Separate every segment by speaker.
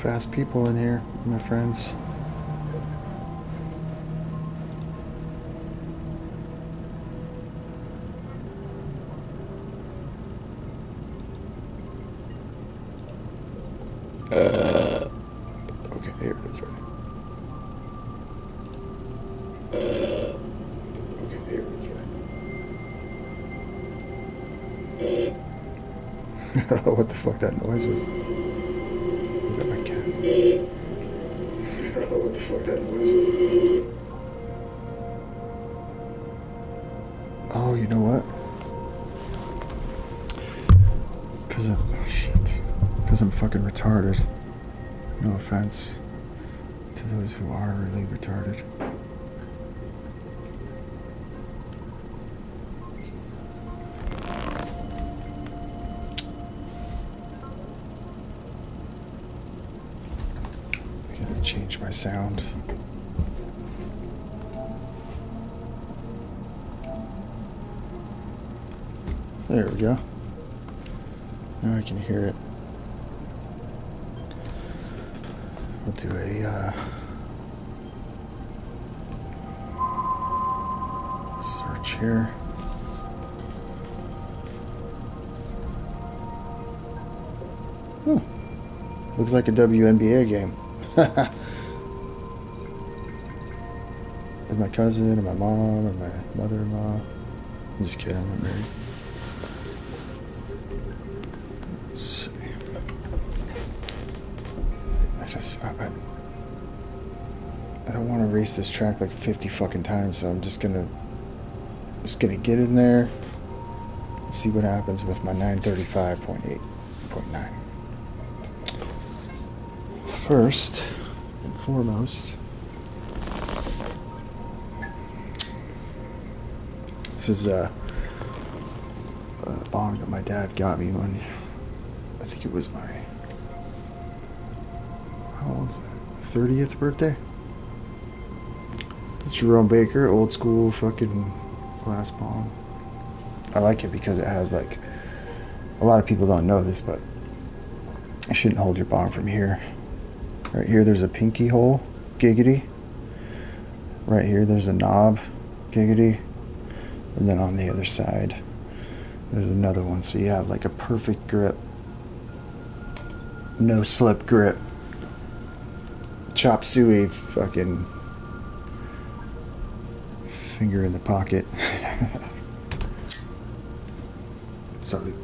Speaker 1: fast people in here, my friends. Okay, there it is right now. Okay, there it is right now. I don't know what the fuck that noise was. Was that my cat? I don't know what the fuck that noise was. Oh, you know what? Oh shit. Because I'm fucking retarded. No offense to those who are really retarded. I gotta change my sound. There we go. Now I can hear it. I'll do a search here. Looks like a WNBA game. With my cousin and my mom and my mother-in-law. I'm just kidding, I'm not married. Let's see. I don't want to race this track like 50 fucking times, so I'm just gonna get in there and see what happens with my 935.8.9. First and foremost, this is a bong that my dad got me when I think it was my, how old was it? 30th birthday? It's Jerome Baker, old school fucking glass bong. I like it because it has like, a lot of people don't know this, but you shouldn't hold your bong from here. Right here there's a pinky hole, giggity. Right here there's a knob, giggity. And then on the other side there's another one, so you have like a perfect grip. No slip grip. Chop suey fucking finger in the pocket. Salute.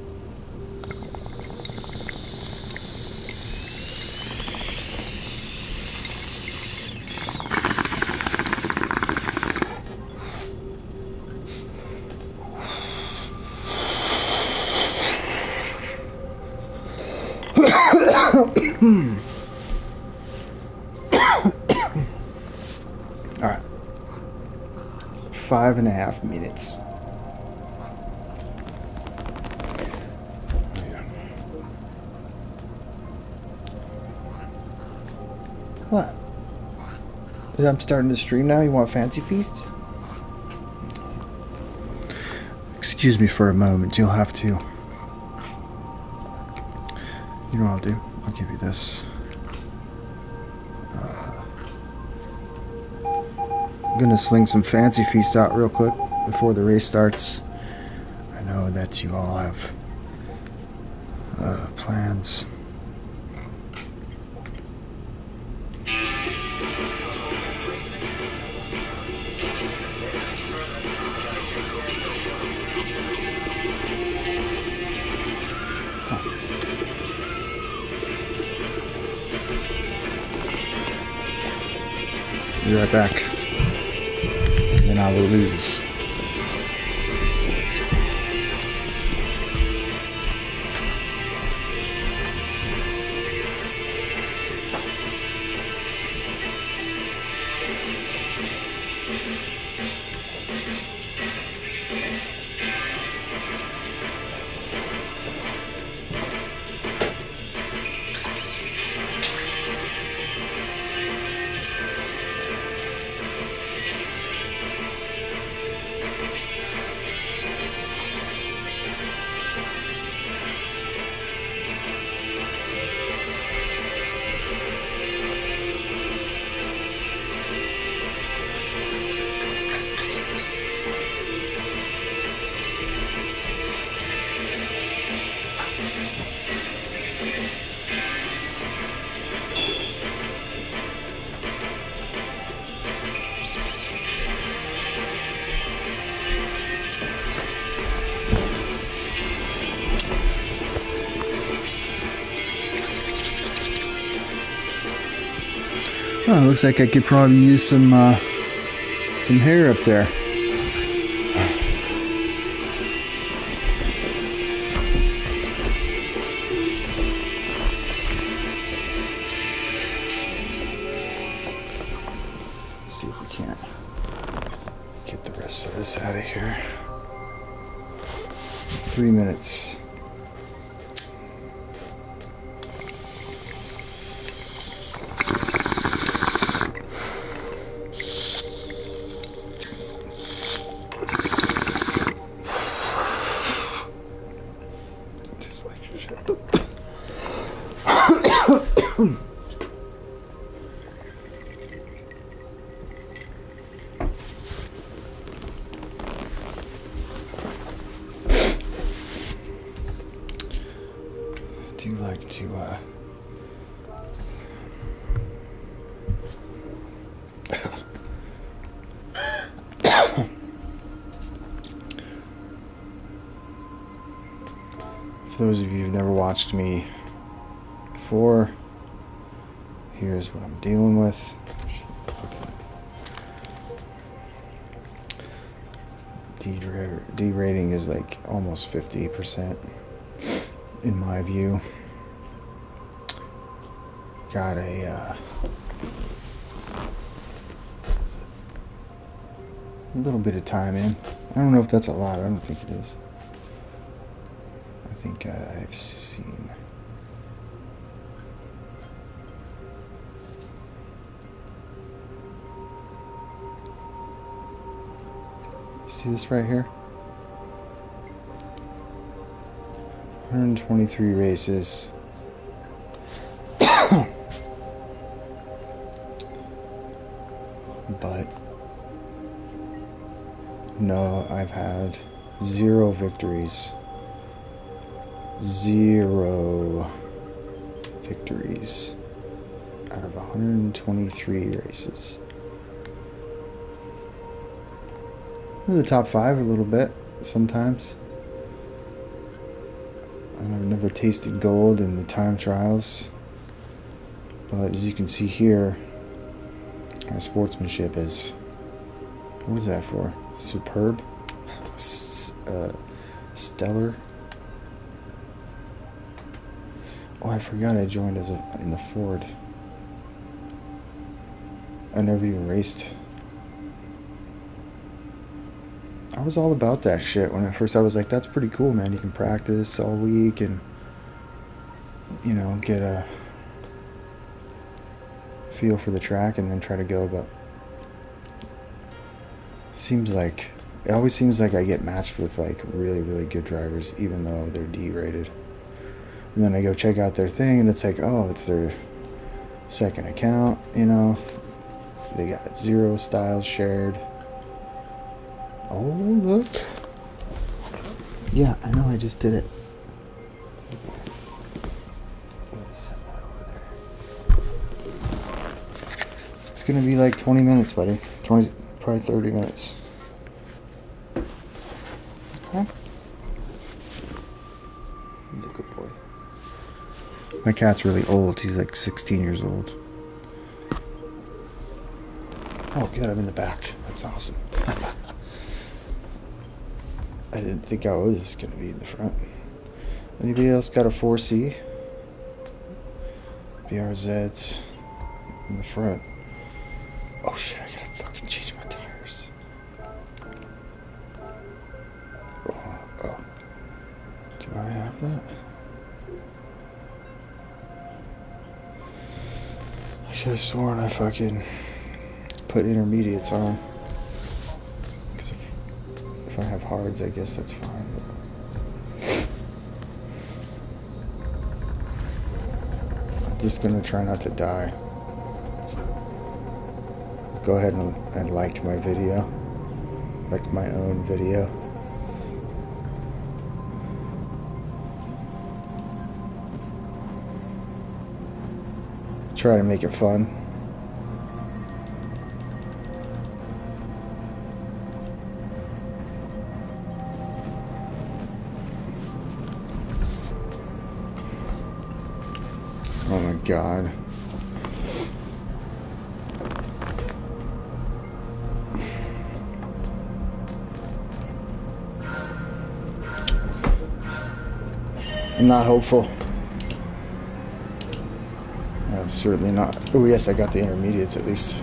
Speaker 1: All right. 5.5 minutes. What? I'm starting to stream now? You want Fancy Feast? Excuse me for a moment. You'll have to. You know what I'll do? I'll give you this. I'm gonna sling some Fancy Feast out real quick before the race starts. I know that you all have plans. Be right back. And then I will lose. Oh, looks like I could probably use some hair up there. Let's see if we can't get the rest of this out of here. 3 minutes. Do like to for those of you who've never watched me before, here's what I'm dealing with. D rating is like almost 50% in my view. Got a little bit of time in. I don't know if that's a lot. I don't think it is. I think I've seen. See this right here? 123 races. But no, I've had 0 victories. 0 victories out of 123 races. In the top 5 a little bit sometimes. And I've never tasted gold in the time trials, but as you can see here, my sportsmanship is, what is that for? Superb? Stellar? Oh, I forgot I joined as in the Ford. I never even raced. I was all about that shit when at first I was like, that's pretty cool, man. You can practice all week and, you know, get a feel for the track and then try to go. But it always seems like I get matched with like really, really good drivers, even though they're D rated. And then I go check out their thing and it's like, oh, it's their second account, you know. They got 0 styles shared. Oh, look. Yeah, I know I just did it. Let's set that over there. It's gonna be like 20 minutes, buddy. Probably 30 minutes. Okay. He's a good boy. My cat's really old. He's like 16 years old. Oh, good. I'm in the back. That's awesome. I didn't think I was going to be in the front. Anybody else got a 4C? BRZs in the front. Oh shit, I gotta fucking change my tires. Oh. Do I have that? I could have sworn I fucking put intermediates on. Because if I have hards, I guess that's fine. But I'm just gonna try not to die. Go ahead and like my video. Like my own video. Try to make it fun. Oh my god. I'm not hopeful. I'm certainly not. Oh yes, I got the intermediates at least.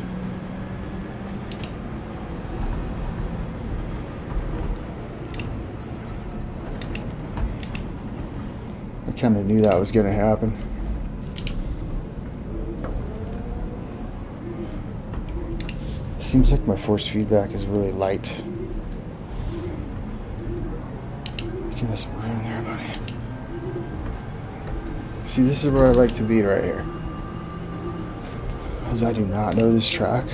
Speaker 1: I kind of knew that was going to happen. Seems like my force feedback is really light. Give us some room there, buddy. See, this is where I like to be right here. Because I do not know this track.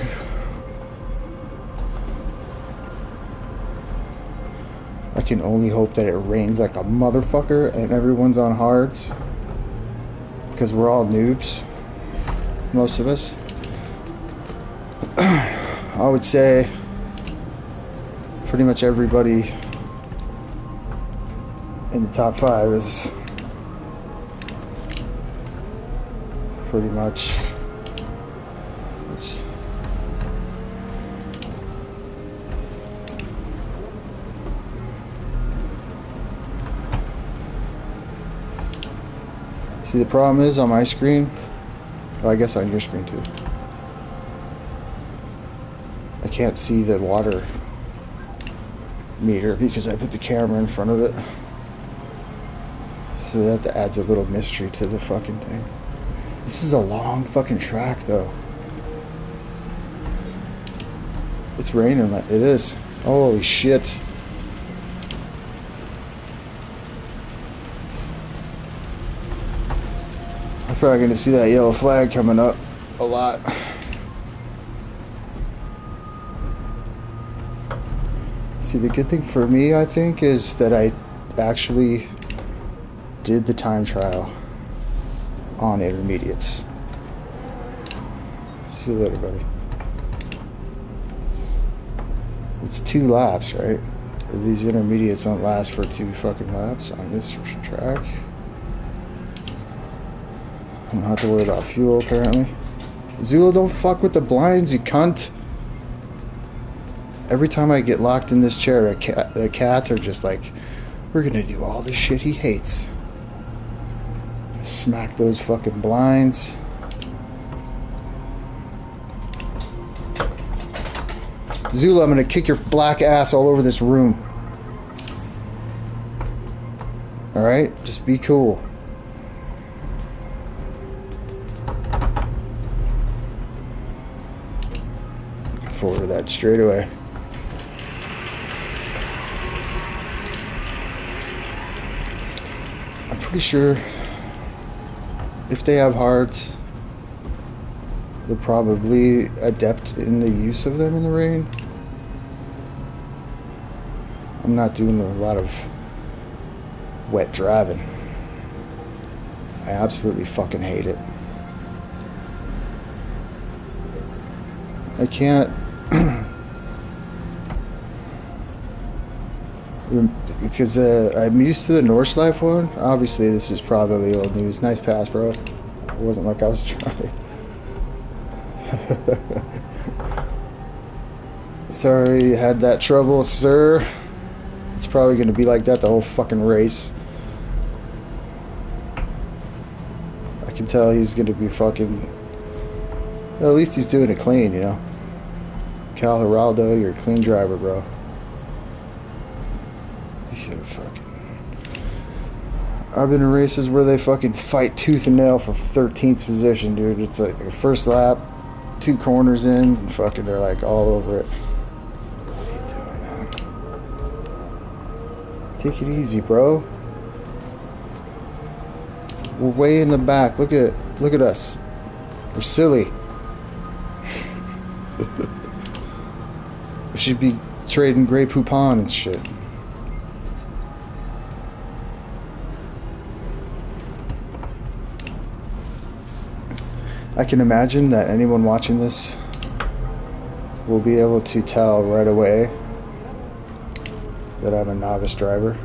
Speaker 1: I can only hope that it rains like a motherfucker and everyone's on hards. Because we're all noobs. Most of us. I would say pretty much everybody in the top 5 is pretty much. Oops. See, the problem is on my screen, well, I guess on your screen too, I can't see the water meter because I put the camera in front of it. So that adds a little mystery to the fucking thing. This is a long fucking track though. It's raining. It is. Holy shit. I'm probably going to see that yellow flag coming up a lot. See, the good thing for me, I think, is that I actually did the time trial on intermediates. See you later, buddy. It's 2 laps, right? These intermediates don't last for 2 fucking laps on this track. I don't have to worry about fuel, apparently. Zula, don't fuck with the blinds, you cunt. Every time I get locked in this chair, the cats are just like, we're gonna do all the shit he hates. Smack those fucking blinds. Zula, I'm gonna kick your black ass all over this room. Alright? Just be cool. Looking forward to that straightaway. I'm pretty sure if they have hards, they're probably adept in the use of them in the rain. I'm not doing a lot of wet driving. I absolutely fucking hate it. I can't because I'm used to the Norse Life one. Obviously this is probably old news. Nice pass, bro. It wasn't like I was trying. Sorry you had that trouble, sir. It's probably going to be like that the whole fucking race. I can tell he's going to be fucking... Well, at least he's doing it clean, you know. Cal Geraldo, you're a clean driver, bro. You're fucking... I've been in races where they fucking fight tooth and nail for 13th position, dude. It's like your first lap, 2 corners in, and fucking they're like all over it. Take it easy, bro. We're way in the back. Look at us. We're silly. We should be trading Grey Poupon and shit. I can imagine that anyone watching this will be able to tell right away that I'm a novice driver.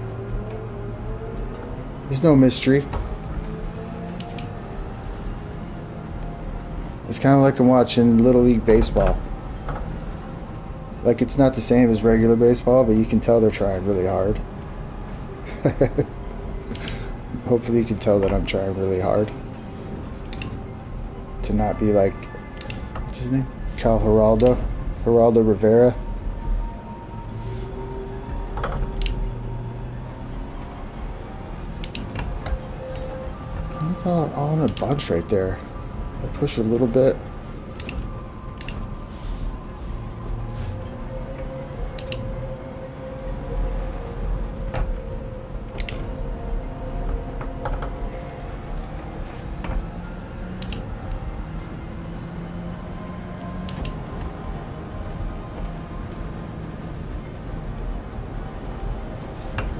Speaker 1: There's no mystery. It's kind of like I'm watching Little League Baseball. Like, it's not the same as regular baseball, but you can tell they're trying really hard. Hopefully you can tell that I'm trying really hard to not be like, what's his name? Geraldo Rivera. Look all the bugs right there. I push a little bit.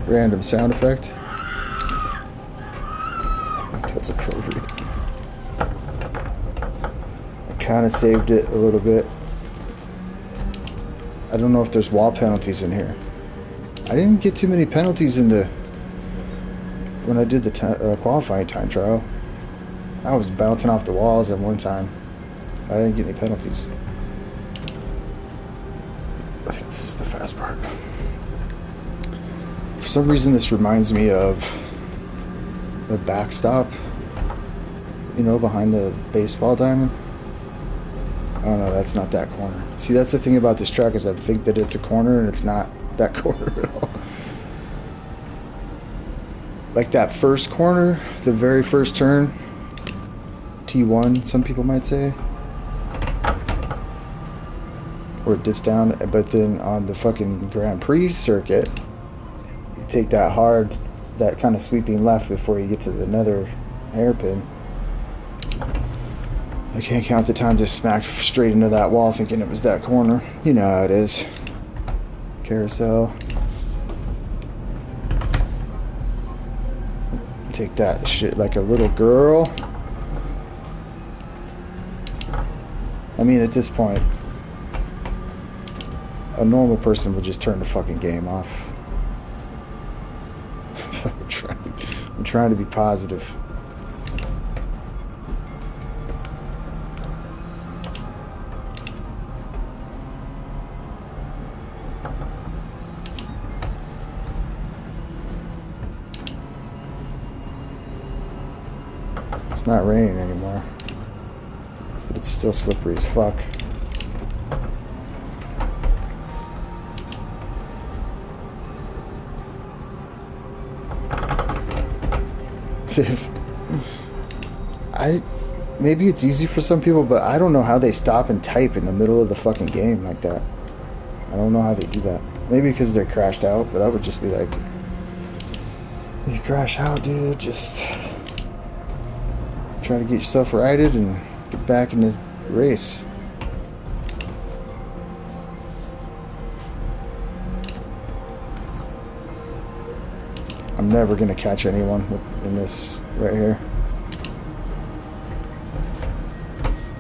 Speaker 1: Random sound effect. I think that's appropriate. I kind of saved it a little bit. I don't know if there's wall penalties in here. I didn't get too many penalties when I did the qualifying time trial. I was bouncing off the walls at one time. I didn't get any penalties. I think this is the fast part. For some reason, this reminds me of the backstop, you know, behind the baseball diamond. Oh no, that's not that corner. See, that's the thing about this track is I think that it's a corner and it's not that corner at all. Like that first corner, the very first turn, T1, some people might say, where it dips down, but then on the fucking Grand Prix circuit, you take that hard, that kind of sweeping left before you get to another hairpin. I can't count the time just smacked straight into that wall thinking it was that corner. You know how it is. Carousel. Take that shit like a little girl. I mean, at this point, a normal person would just turn the fucking game off. I'm trying to be positive. It's not raining anymore, but it's still slippery as fuck. Maybe it's easy for some people, but I don't know how they stop and type in the middle of the fucking game like that. I don't know how they do that. Maybe because they're crashed out, but I would just be like, you crash out, dude, just try to get yourself righted and get back in the race. I'm never gonna catch anyone in this right here.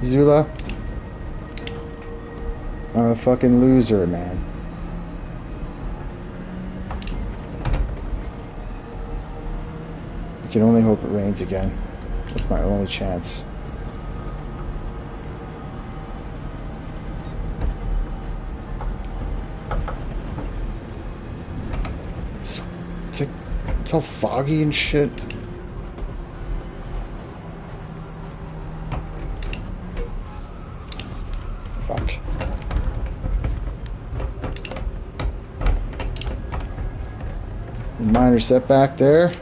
Speaker 1: Zula, I'm a fucking loser, man. I can only hope it rains again. That's my only chance. It's all foggy and shit. Fuck. Minor setback there.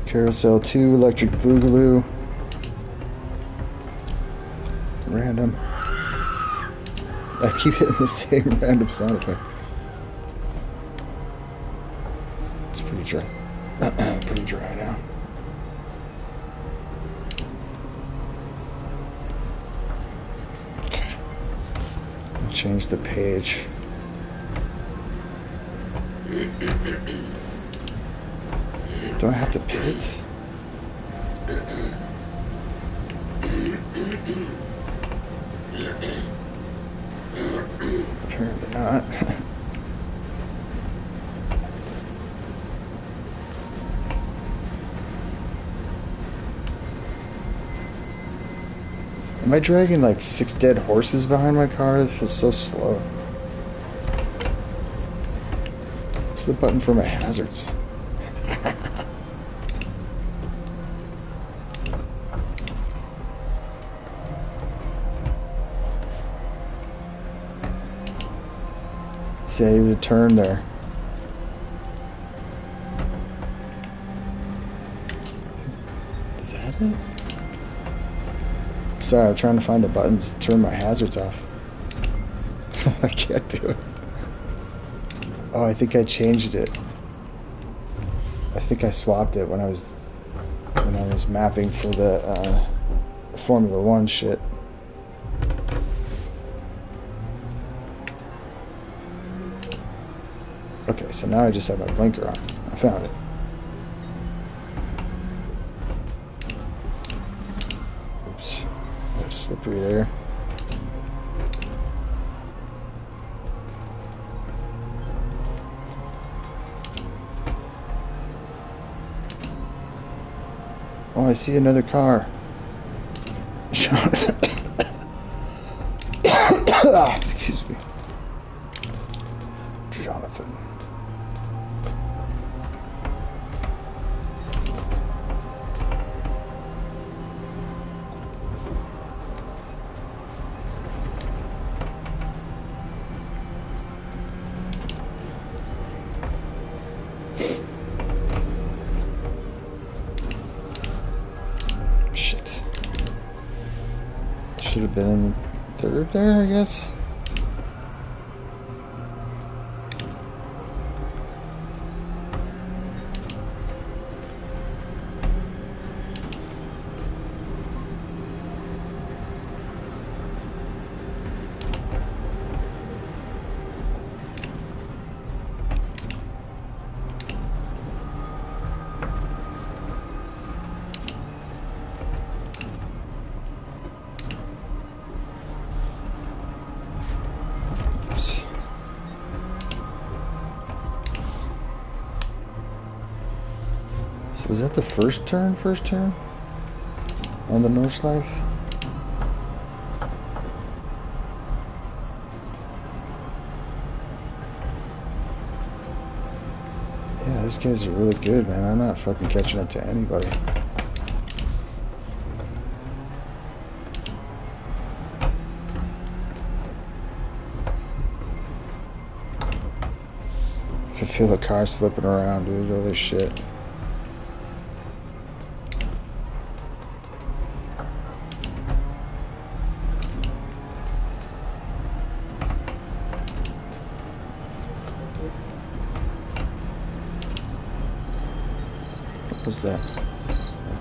Speaker 1: Carousel 2, Electric Boogaloo. Random. I keep hitting the same random sound effect. It's pretty dry. Pretty dry now. Okay. I'll change the page. Do I have to pit? Apparently not. Am I dragging like 6 dead horses behind my car? This feels so slow. It's the button for my hazards. See, I needed a turn there. Is that it? Sorry, I'm trying to find the buttons to turn my hazards off. I can't do it. Oh, I think I changed it. I think I swapped it when I was mapping for the Formula One shit. Okay, so now I just have my blinker on. I found it. Oops, a bit slippery there. Oh, I see another car. Excuse me. Jonathan. Shit. Should have been in third there, I guess. So was that the first turn on the Nordschleife? Yeah, these guys are really good, man. I'm not fucking catching up to anybody. I can feel the car slipping around, dude. Holy shit. What was that?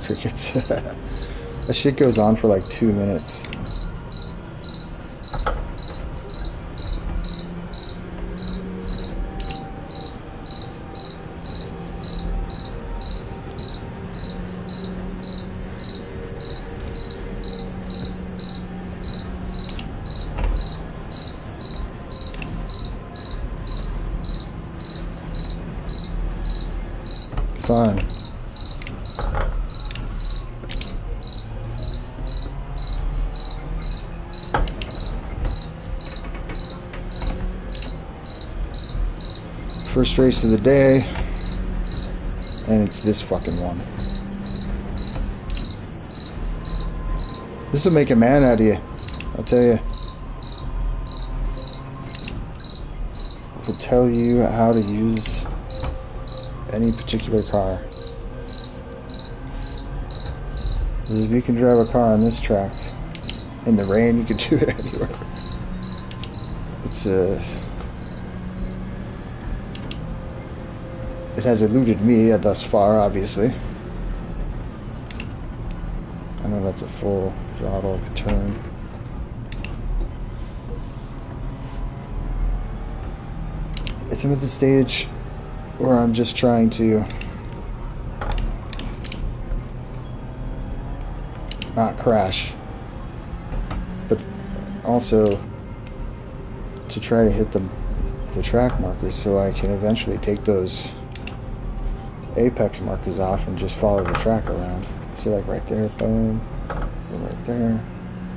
Speaker 1: Crickets. That shit goes on for like 2 minutes. Fine. First race of the day, and it's this fucking one. This will make a man out of you, I'll tell you. It will tell you how to use any particular car. If you can drive a car on this track in the rain, you can do it anywhere. It's it has eluded me thus far, obviously. I know that's a full throttle turn. I'm at the stage where I'm just trying to not crash, but also to try to hit the track markers so I can eventually take those apex markers off and just follow the track around. See, like right there, boom, right there.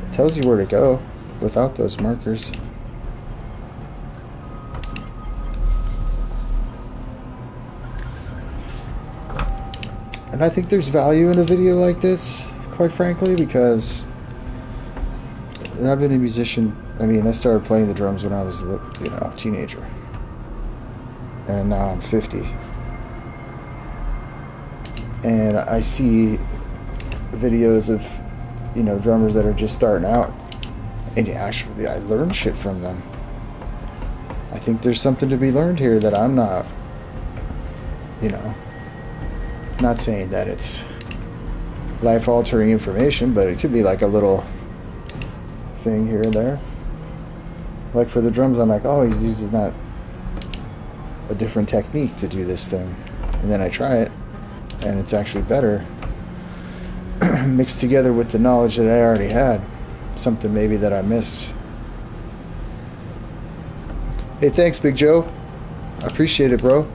Speaker 1: It tells you where to go without those markers. And I think there's value in a video like this, quite frankly, because I've been a musician. I mean, I started playing the drums when I was, a teenager. and now I'm 50. And I see videos of, you know, drummers that are just starting out, and actually I learn shit from them. I think there's something to be learned here that I'm not, you know, not saying that it's life-altering information, but it could be like a little thing here and there. Like for the drums, I'm like, oh, he's using that a different technique to do this thing, and then I try it, and it's actually better mixed together with the knowledge that I already had, something maybe that I missed. Hey, thanks, Big Joe. I appreciate it, bro.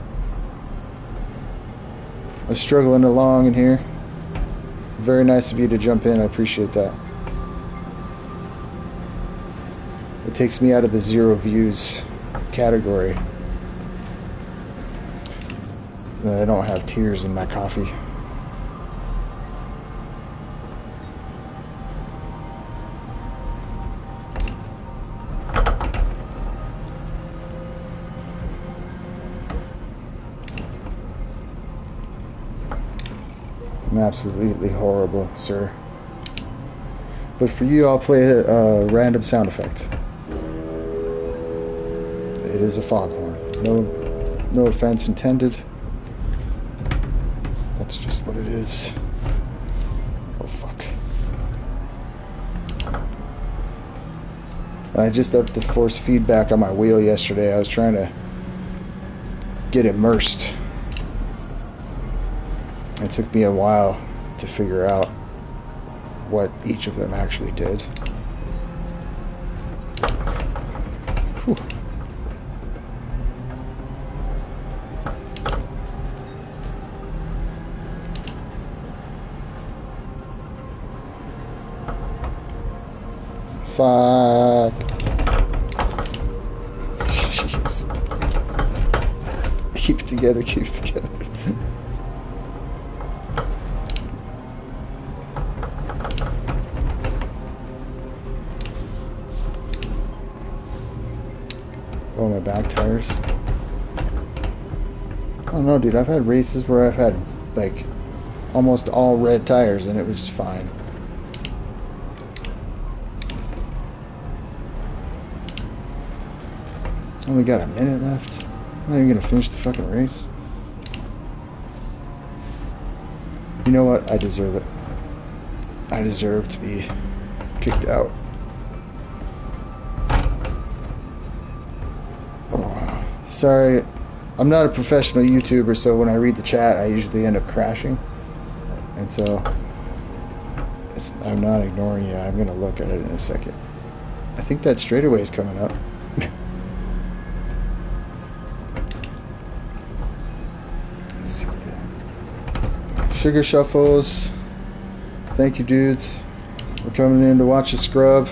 Speaker 1: I'm struggling along in here. Very nice of you to jump in. I appreciate that. It takes me out of the 0 views category. That I don't have tears in my coffee. I'm absolutely horrible, sir. But for you, I'll play a random sound effect. It is a foghorn. No offense intended. That's just what it is. Oh, fuck. I just upped the force feedback on my wheel yesterday. I was trying to get immersed. It took me a while to figure out what each of them actually did. Whew. Fuck. Jeez. Keep it together, keep it together. Oh, my back tires. I don't know, dude. I've had races where I've had, like, almost all red tires and it was just fine. Only got a minute left. I'm not even gonna finish the fucking race. You know what? I deserve it. I deserve to be kicked out. Oh, wow. Sorry, I'm not a professional YouTuber, so when I read the chat, I usually end up crashing. And so, I'm not ignoring you. I'm gonna look at it in a second. I think that straightaway is coming up. Sugar Shuffles, thank you, dudes. We're coming in to watch a scrub.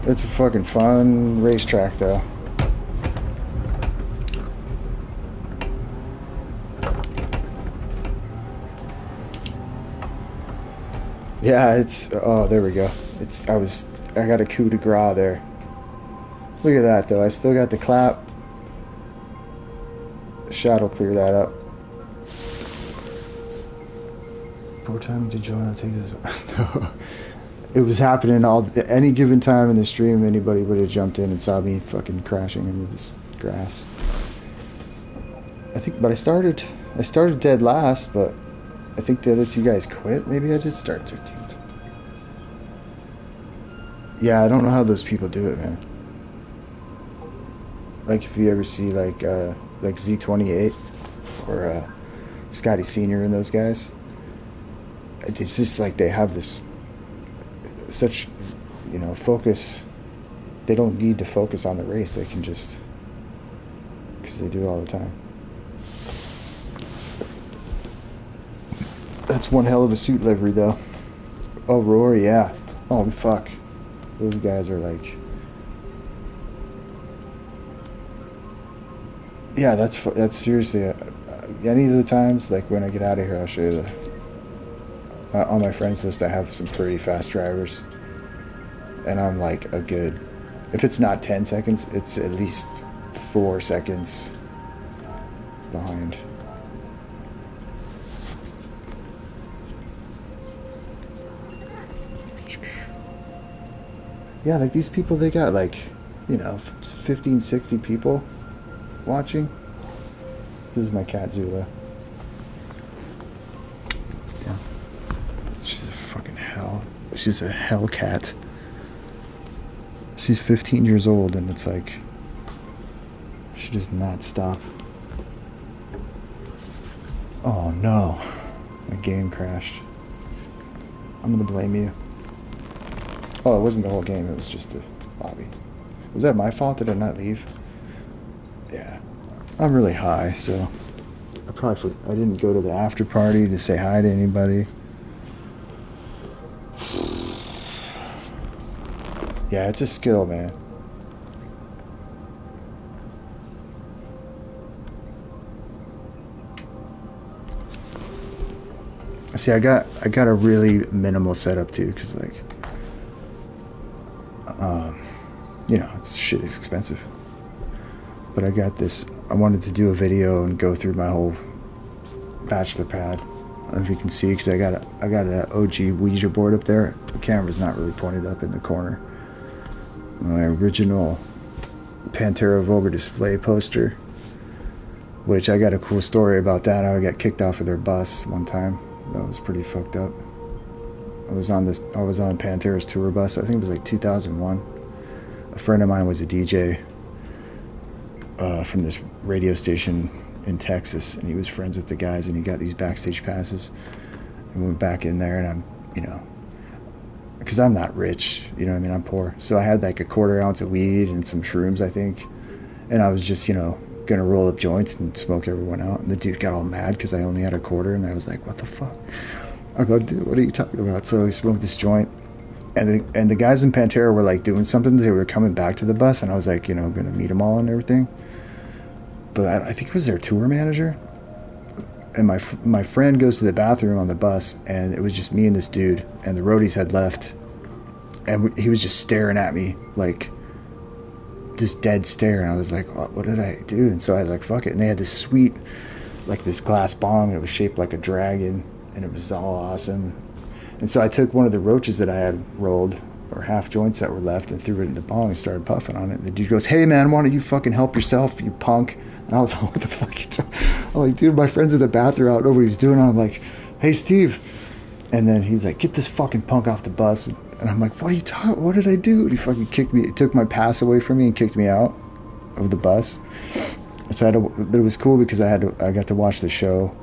Speaker 1: It's a fucking fun racetrack, though. Yeah, it's, oh, there we go. I got a coup de grace there. Look at that, though. I still got the clap. Shadow'll clear that up. Poor timing to join. I'll take this. No. It was happening any given time in the stream. Anybody would have jumped in and saw me fucking crashing into this grass. But I started dead last, but I think the other two guys quit. Maybe I did start 13th. Yeah, I don't know how those people do it, man. Like if you ever see like Z28 or Scotty Senior and those guys, it's just like they have this such, you know, focus. They don't need to focus on the race. They can just, because they do it all the time. That's one hell of a suit livery, though. Oh, Rory, yeah. Oh, fuck. Those guys are like... Yeah, that's seriously... any of the times, like when I get out of here, I'll show you On my friends list, I have some pretty fast drivers, and I'm like a good. If it's not 10 seconds, it's at least 4 seconds behind. Yeah, like these people, they got like, 15, 60 people watching. This is my cat Zula. Yeah. She's a fucking hell. She's a hell cat. She's 15 years old, and it's like, she does not stop. Oh no. My game crashed. I'm gonna blame you. Oh, it wasn't the whole game, it was just the lobby. Was that my fault? Did I not leave? Yeah. I'm really high, so I didn't go to the after party to say hi to anybody. Yeah, it's a skill, man. See, I got a really minimal setup too, because like, it's shit is expensive. But I got this. I wanted to do a video and go through my whole bachelor pad. I don't know if you can see, because I got an OG Ouija board up there. The camera's not really pointed up in the corner. My original Pantera Vogue display poster, which I got a cool story about that. I got kicked off of their bus one time. That was pretty fucked up. I was on Pantera's tour bus. I think it was like 2001. A friend of mine was a DJ from this radio station in Texas, and he was friends with the guys, and he got these backstage passes. And we went back in there, and I'm, because I'm not rich, I'm poor. So I had like a 1/4 ounce of weed and some shrooms, I think. And I was just, gonna roll up joints and smoke everyone out. And the dude got all mad because I only had a 1/4, and I was like, what the fuck? I go, dude, what are you talking about? So he smoked this joint, and the guys in Pantera were like doing something. They were coming back to the bus, and I was like, gonna meet them all and everything. But I think it was their tour manager. And my friend goes to the bathroom on the bus, and it was just me and this dude, and the roadies had left, and he was just staring at me like this dead stare, and I was like, what did I do? And so I was like, fuck it. And they had this sweet, like this glass bong, and it was shaped like a dragon, and it was all awesome. And so I took one of the roaches that I had rolled, or half joints that were left, and threw it in the bong and started puffing on it. And the dude goes, hey man, why don't you fucking help yourself, you punk? And I was like, what the fuck are you talking? I'm like, dude, my friend's in the bathroom, I don't know what he was doing. I'm like, hey Steve. And then he's like, get this fucking punk off the bus. And I'm like, what are you talking? What did I do? And he fucking kicked me. He took my pass away from me and kicked me out of the bus. So but it was cool because I got to watch the show.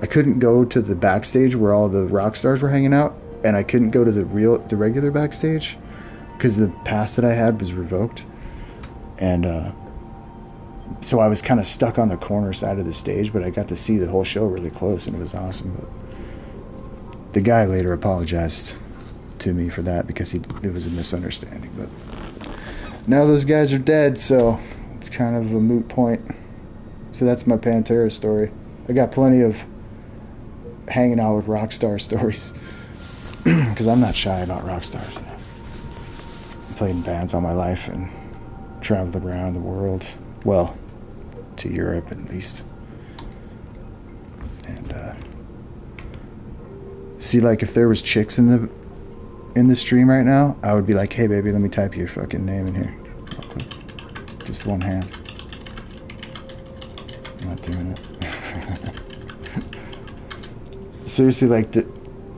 Speaker 1: I couldn't go to the backstage where all the rock stars were hanging out, and I couldn't go to the regular backstage because the pass that I had was revoked. And so I was kind of stuck on the corner side of the stage, but I got to see the whole show really close, and it was awesome. But the guy later apologized to me for that because it was a misunderstanding. But now those guys are dead, so it's kind of a moot point. So that's my Pantera story. I got plenty of hanging out with rock star stories because I'm not shy about rock stars. I played in bands all my life and traveled around the world. Well, to Europe at least. And see, like if there was chicks in the stream right now, I would be like, hey baby, let me type your fucking name in here real quick. Just one hand. I'm not doing it. Seriously, like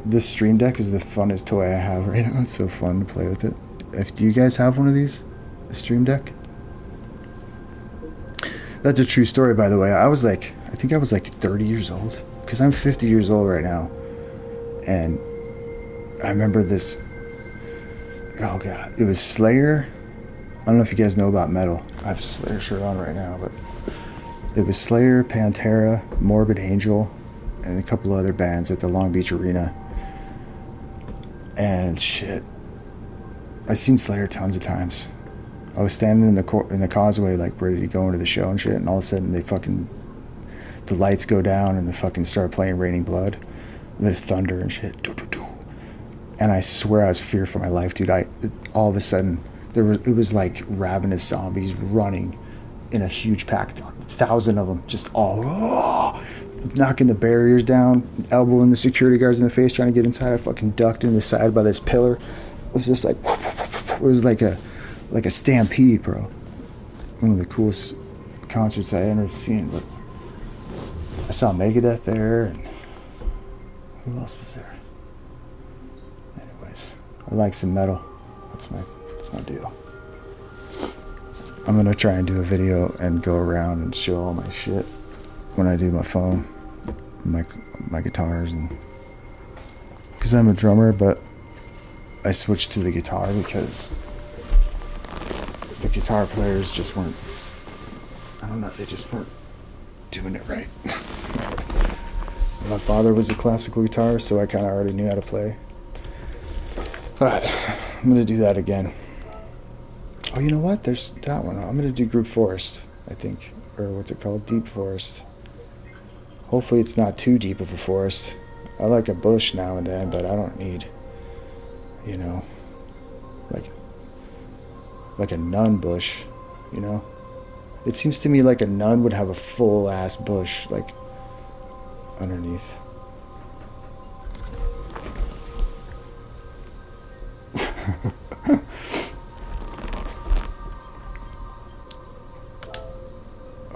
Speaker 1: this stream deck is the funnest toy I have right now. It's so fun to play with it. Do you guys have one of these? A stream deck? That's a true story, by the way. I think I was like 30 years old, because I'm 50 years old right now. And I remember this, oh god, it was Slayer. I don't know if you guys know about metal. I have a Slayer shirt on right now, but it was Slayer, Pantera, Morbid Angel, and a couple other bands at the Long Beach Arena. And shit, I've seen Slayer tons of times. I was standing in the causeway, like ready to go into the show and shit, and all of a sudden the lights go down and they fucking start playing Raining Blood. the thunder and shit. And I swear I was feared for my life, dude. All of a sudden it was like ravenous zombies running in a huge pack, 1,000 of them, just all knocking the barriers down, elbowing the security guards in the face, trying to get inside. I fucking ducked in the side by this pillar. It was just like, it was like a stampede, bro. One of the coolest concerts I ever seen. But I saw Megadeth there, and who else was there? Anyways, I like some metal. That's my deal. I'm gonna try and do a video and go around and show all my shit when I do my phone, my guitars, and because I'm a drummer, but I switched to the guitar because the guitar players just weren't, I don't know, they just weren't doing it right. My father was a classical guitarist, so I kind of already knew how to play. Alright, I'm gonna do that again. Oh, you know what? There's that one. I'm gonna do Group Forest, I think, or what's it called? Deep Forest. Hopefully it's not too deep of a forest. I like a bush now and then, but I don't need, you know, like a nun bush, you know? It seems to me like a nun would have a full ass bush, like, underneath.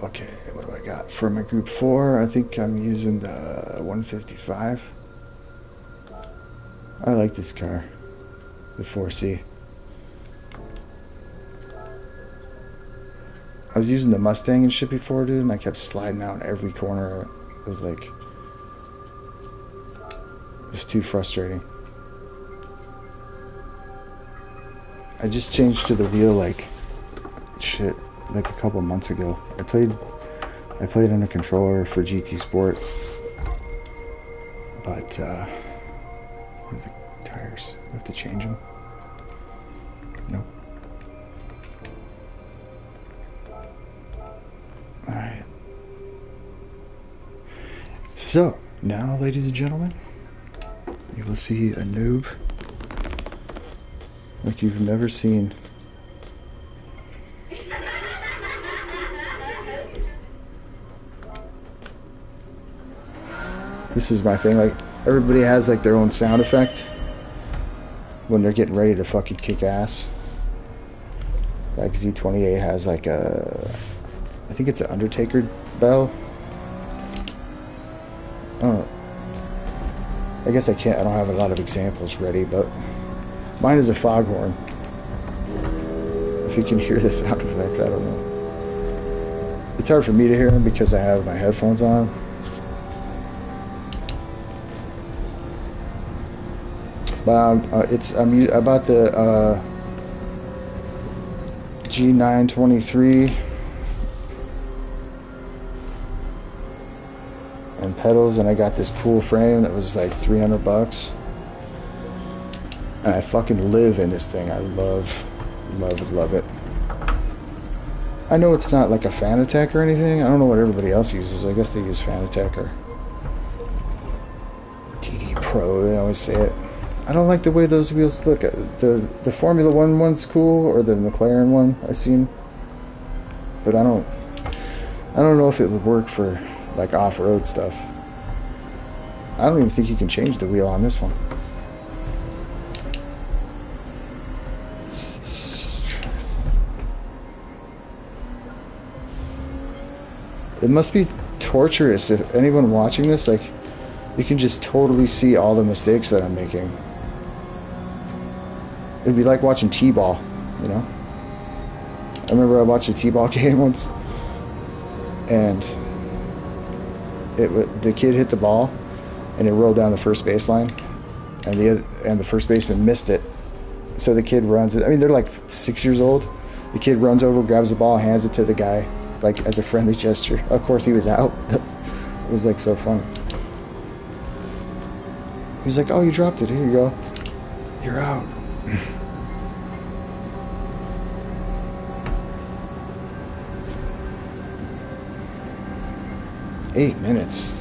Speaker 1: Okay, what do I got? For my Group 4, I think I'm using the 155. I like this car, the 4C. I was using the Mustang and shit before, dude, and I kept sliding out in every corner. It was like, it was too frustrating. I just changed to the wheel like shit, like a couple months ago. I played on a controller for GT Sport, but where are the tires? I have to change them. Nope. All right. So now, ladies and gentlemen, you will see a noob like you've never seen. This is my thing, like, everybody has like their own sound effect when they're getting ready to fucking kick ass. Like Z28 has like I think it's an Undertaker bell. I don't know. I guess I don't have a lot of examples ready, but mine is a foghorn. If you can hear the sound effects, I don't know. It's hard for me to hear them because I have my headphones on. But I bought the G923 and pedals, and I got this cool frame that was like $300, and I fucking live in this thing. I love it. I know it's not like a Fanatec or anything. I don't know what everybody else uses. I guess they use Fanatec or DD Pro, they always say it. I don't like the way those wheels look. The Formula One one's cool, or the McLaren one I've seen, but I don't know if it would work for like off-road stuff. I don't even think you can change the wheel on this one. It must be torturous if anyone watching this, like, you can just totally see all the mistakes that I'm making. It'd be like watching T-ball, you know? I remember I watched a T-ball game once, and the kid hit the ball, and it rolled down the first baseline, and the first baseman missed it. So the kid runs. I mean, they're like 6 years old. The kid runs over, grabs the ball, hands it to the guy, like as a friendly gesture. Of course, he was out. It was like so funny. He was like, "Oh, you dropped it. Here you go. You're out." 8 minutes.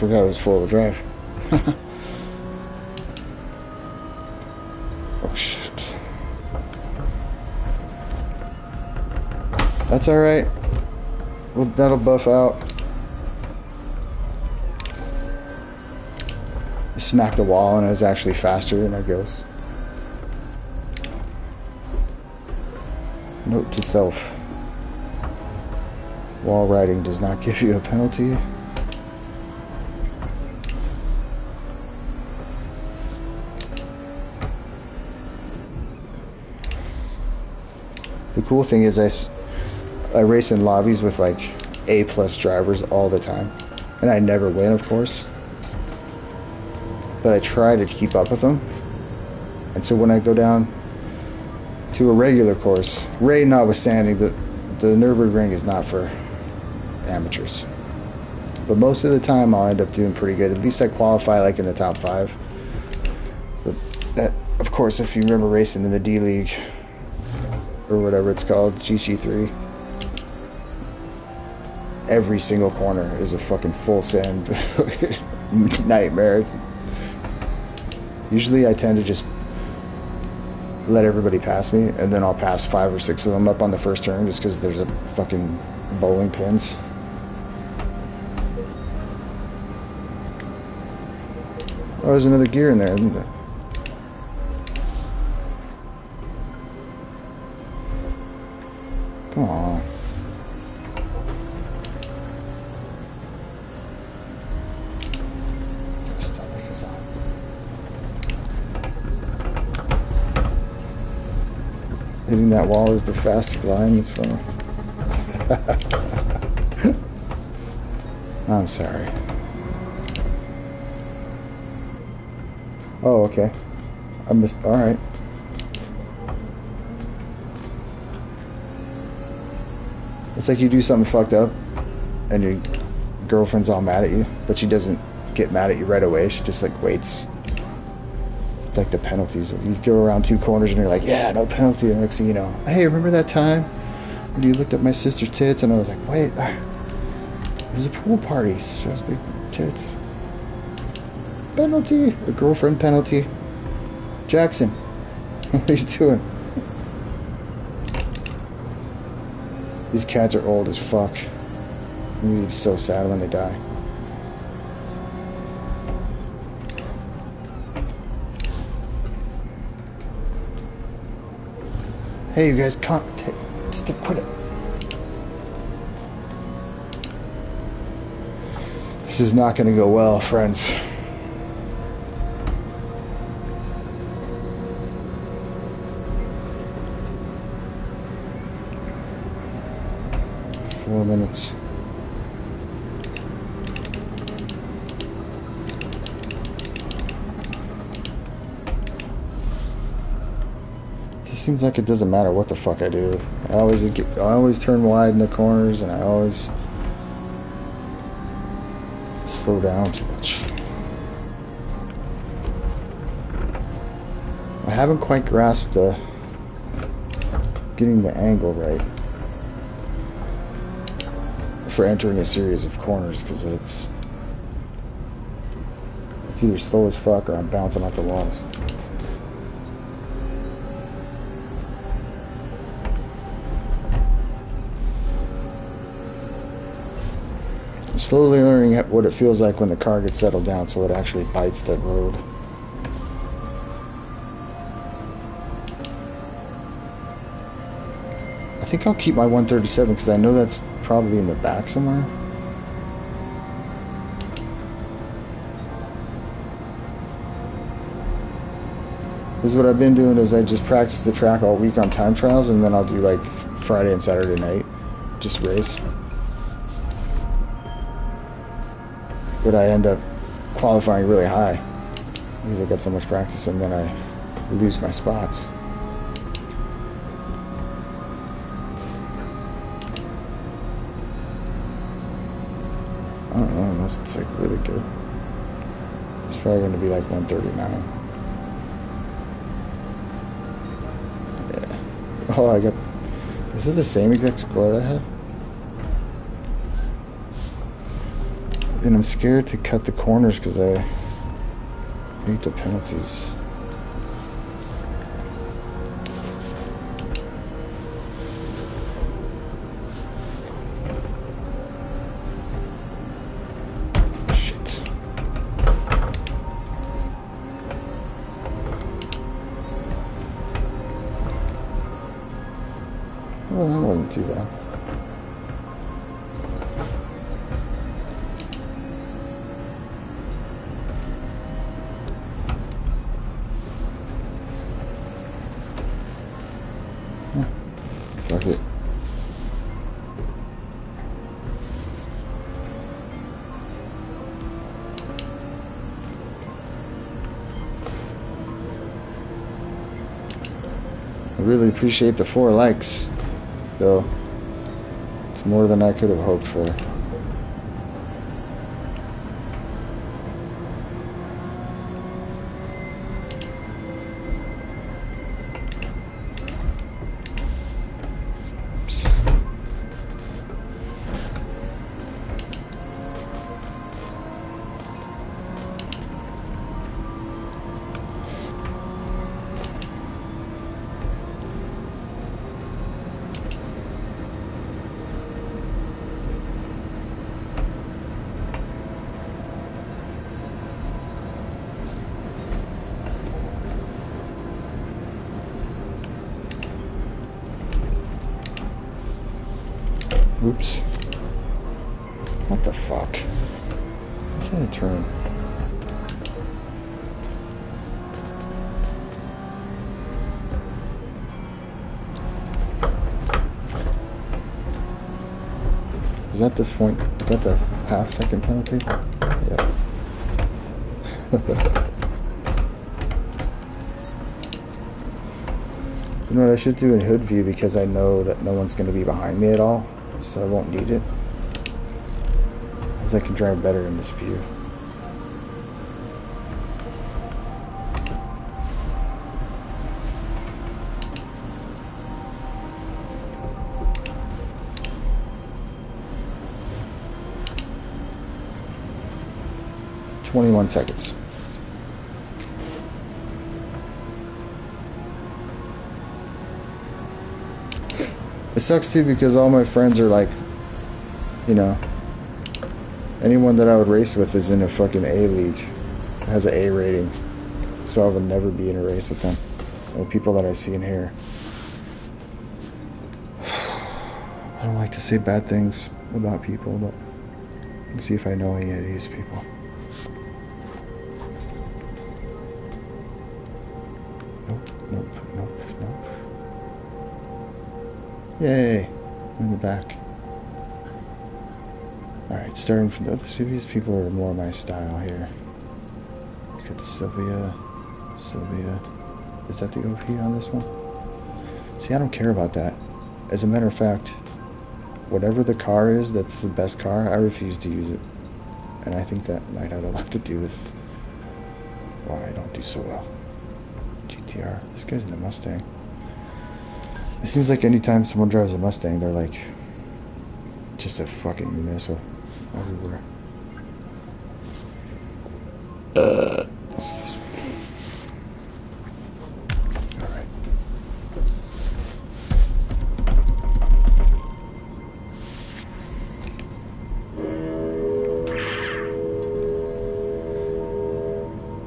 Speaker 1: forgot it was four-wheel drive. Oh shit. That's alright. Well, that'll buff out. Smack the wall and it was actually faster, and I goes. Note to self. Wall riding does not give you a penalty. The cool thing is I race in lobbies with like A+ drivers all the time. And I never win, of course. But I try to keep up with them. And so when I go down to a regular course, rain notwithstanding, the Nürburgring is not for amateurs. But most of the time I'll end up doing pretty good. At least I qualify like in the top 5. But that, of course, if you remember racing in the D League or whatever it's called, GT3, every single corner is a fucking full send nightmare. Usually I tend to just let everybody pass me, and then I'll pass 5 or 6 of them up on the first turn just because there's a fucking bowling pins. Oh, there's another gear in there, isn't there? Come on. Hitting that wall is the fastest line this funnel. I'm sorry. Oh, okay. I missed. Alright. It's like you do something fucked up and your girlfriend's all mad at you, but she doesn't get mad at you right away. She just like waits. It's like the penalties. You go around 2 corners and you're like, yeah, no penalty. And next thing you know, hey, remember that time when you looked at my sister's tits? And I was like, wait, it was a pool party. She has big tits. Penalty. A girlfriend penalty. Jackson, what are you doing? These cats are old as fuck. I'm gonna be so sad when they die. Hey, you guys can't just quit it. This is not going to go well, friends. Four minutes. Seems like it doesn't matter what the fuck I do. I always turn wide in the corners, and I always slow down too much. I haven't quite grasped getting the angle right for entering a series of corners, because it's either slow as fuck or I'm bouncing off the walls. Slowly learning what it feels like when the car gets settled down so it actually bites that road. I think I'll keep my 137 because I know that's probably in the back somewhere. Because what I've been doing is I just practice the track all week on time trials, and then I'll do like Friday and Saturday night, just race. But I end up qualifying really high because I got so much practice, and then I lose my spots. I don't know unless it's like really good. It's probably going to be like 139. Yeah. Oh, is it the same exact score that I had? And I'm scared to cut the corners because I hate the penalties. Shit. Well, that wasn't too bad. Fuck it. I really appreciate the 4 likes, though. It's more than I could have hoped for. Oops. Oops. What the fuck? I can't turn. Is that the point? Is that the half-second penalty? Yeah. You know what I should do in hood view, because I know that no one's going to be behind me at all, so I won't need it, because I can drive better in this view. "21 seconds. It sucks too, because all my friends are like, you know, anyone that I would race with is in a fucking A league, has an A rating, so I would never be in a race with them. The people that I see in here. I don't like to say bad things about people, but let's see if I know any of these people. Nope, nope, nope. Yay, I'm in the back. Alright, starting from the other. See, these people are more my style here. Let's get the Sylvia. Is that the OP on this one? See, I don't care about that. As a matter of fact, whatever the car is that's the best car, I refuse to use it. And I think that might have a lot to do with why I don't do so well. GTR. This guy's in a Mustang. It seems like anytime someone drives a Mustang, they're like just a fucking missile everywhere. Excuse me. Alright.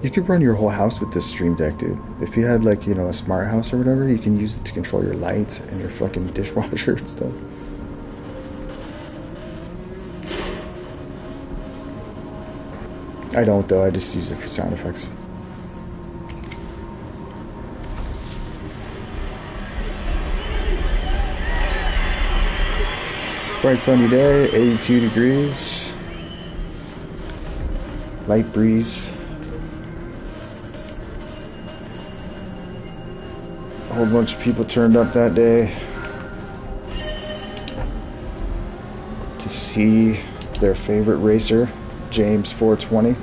Speaker 1: You could run your whole house with this Stream Deck, dude. If you had, like, you know, a smart house or whatever, you can use it to control your lights and your fucking dishwasher and stuff. I don't, though. I just use it for sound effects. Bright sunny day, 82 degrees. Light breeze. A whole bunch of people turned up that day to see their favorite racer, James 420,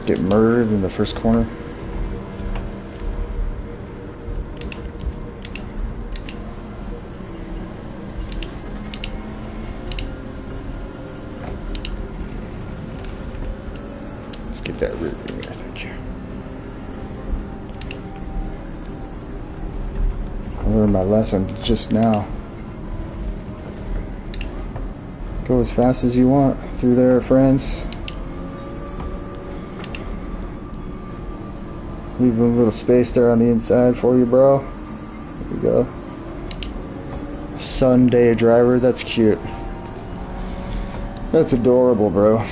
Speaker 1: get murdered in the first corner. learned my lesson just now. Go as fast as you want through there, friends. Leave a little space there on the inside for you, bro. There we go. Sunday driver, that's cute. That's adorable, bro.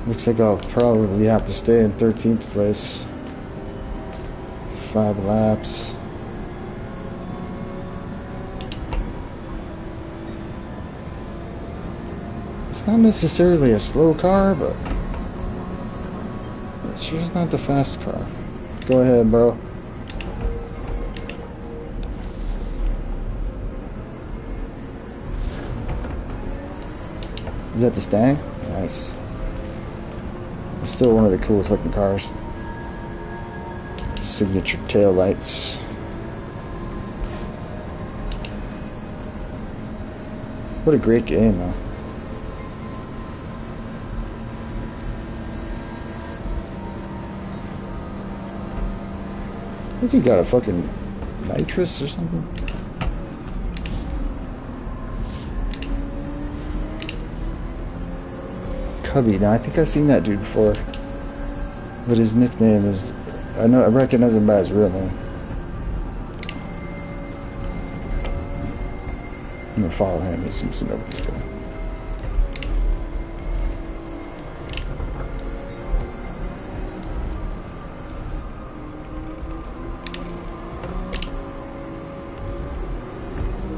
Speaker 1: Looks like I'll probably have to stay in 13th place. 5 laps. It's not necessarily a slow car, but it's sure not the fast car. Go ahead, bro. Is that the Stang? Nice. It's still one of the coolest looking cars. Signature tail lights. What a great game, though. What's he got, a fucking nitrous or something? Cubby. Now I think I've seen that dude before, but his nickname is, I recognize him by his real name. I'm gonna follow him. He seems to know what he's doing.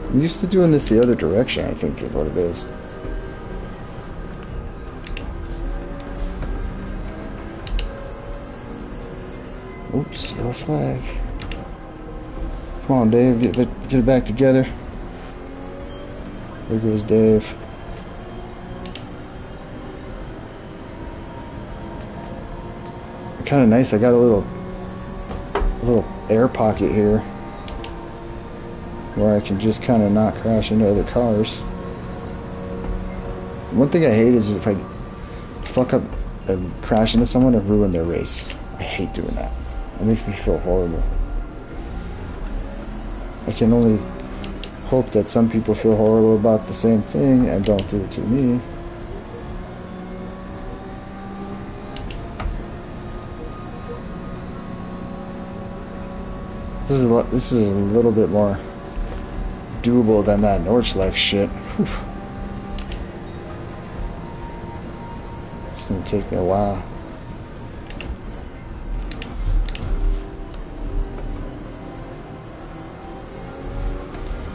Speaker 1: I'm used to doing this the other direction, I think, is what it is. Oops, yellow flag. Come on, Dave, get it back together. There goes Dave. Kind of nice. I got a little air pocket here where I can just kind of not crash into other cars. One thing I hate is if I fuck up and crash into someone and ruin their race. I hate doing that. It makes me feel horrible. I can only hope that some people feel horrible about the same thing and don't do it to me. This is a little bit more doable than that Nordschleife shit. Whew. It's gonna take me a while.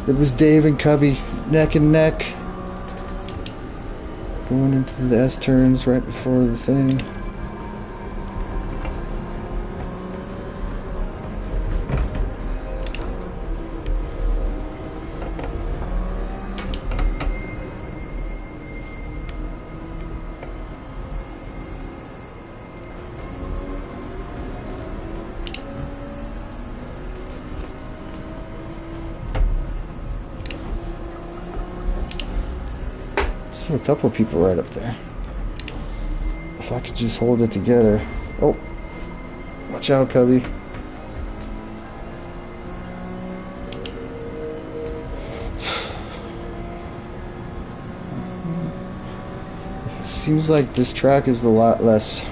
Speaker 1: It was Dave and Cubby neck and neck going into the S turns right before the thing. See a couple people right up there. If I could just hold it together. Oh, watch out, Cubby. Seems like this track is a lot less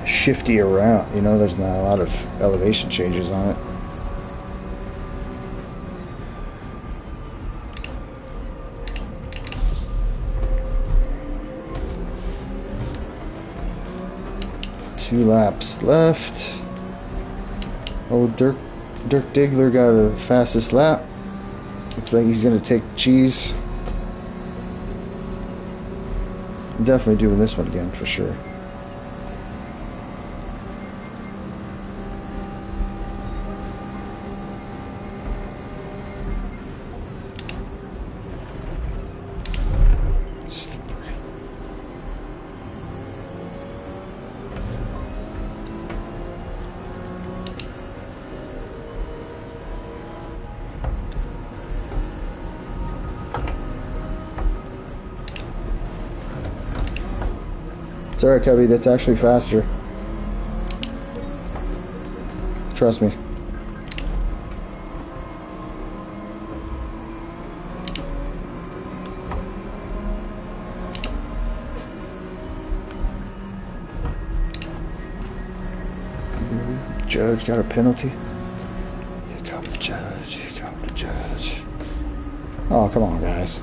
Speaker 1: shifty around. You know, there's not a lot of elevation changes on it. Two laps left. Oh, Dirk Diggler got a fastest lap. Looks like he's gonna take cheese. Definitely doing this one again for sure. It's alright, Cubby. That's actually faster. Trust me. Judge got a penalty. Here come the judge. Here come the judge. Oh, come on, guys.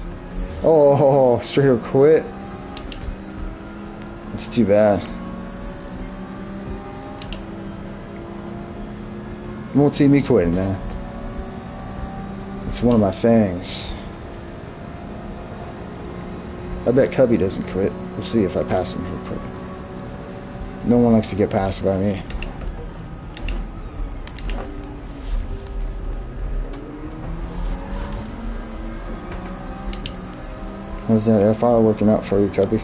Speaker 1: Oh, straight up quit. It's too bad. You won't see me quitting, man. It's one of my things. I bet Cubby doesn't quit. We'll see if I pass him real quick. No one likes to get passed by me. How's that air file working out for you, Cubby?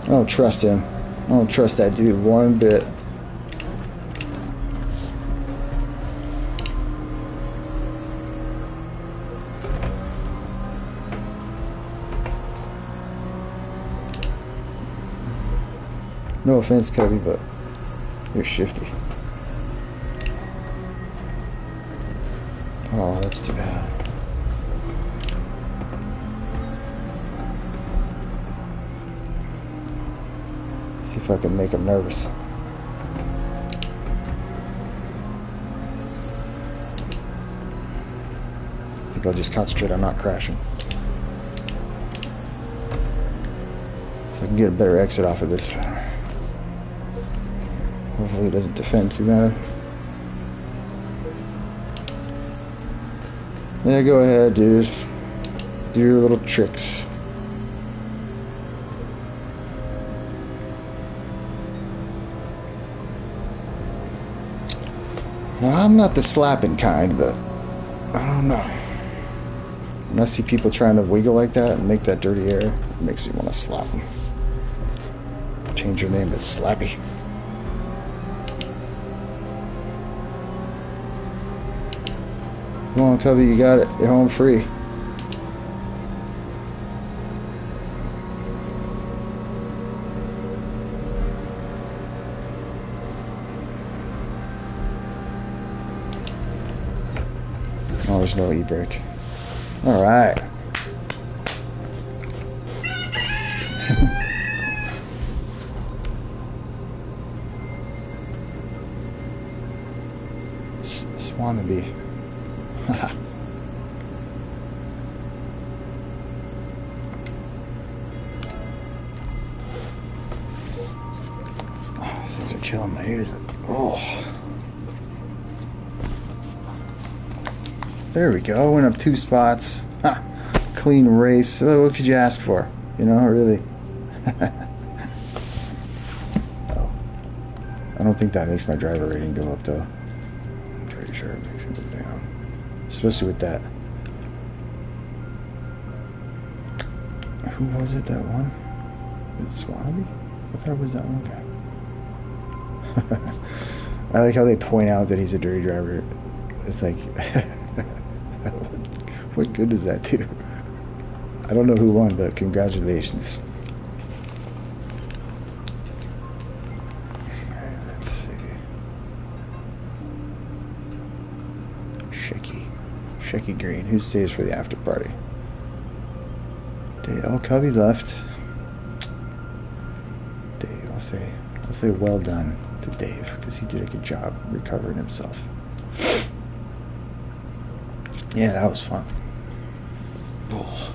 Speaker 1: I don't trust him. I don't trust that dude one bit. No offense, Cubby, but you're shifty. Oh, that's too bad. See if I can make him nervous. I think I'll just concentrate on not crashing. If I can get a better exit off of this. Hopefully he doesn't defend too bad. Yeah, go ahead, dude. Do your little tricks. Now, I'm not the slapping kind, but I don't know. When I see people trying to wiggle like that and make that dirty air, it makes me want to slap them. Change your name to Slappy. Come on, Cubby, you got it. You're home free. Oh, there's no e-brake. All right. Swannaby. These things are killing my ears. Oh. There we go. Went up 2 spots. Ha. Clean race. What could you ask for? You know, really. Oh. I don't think that makes my driver rating go up, though. I'm pretty sure it makes it go down. Especially with that. Who was it that won? Was it Swannaby? I thought it was that one guy. I like how they point out that he's a dirty driver. It's like, what good does that do? I don't know who won, but congratulations. Alright, let's see. Shaky Green. Who stays for the after party? Dave. Oh, Cubby left. Dave. I'll say well done to Dave because he did a good job recovering himself. Yeah, that was fun. Oh.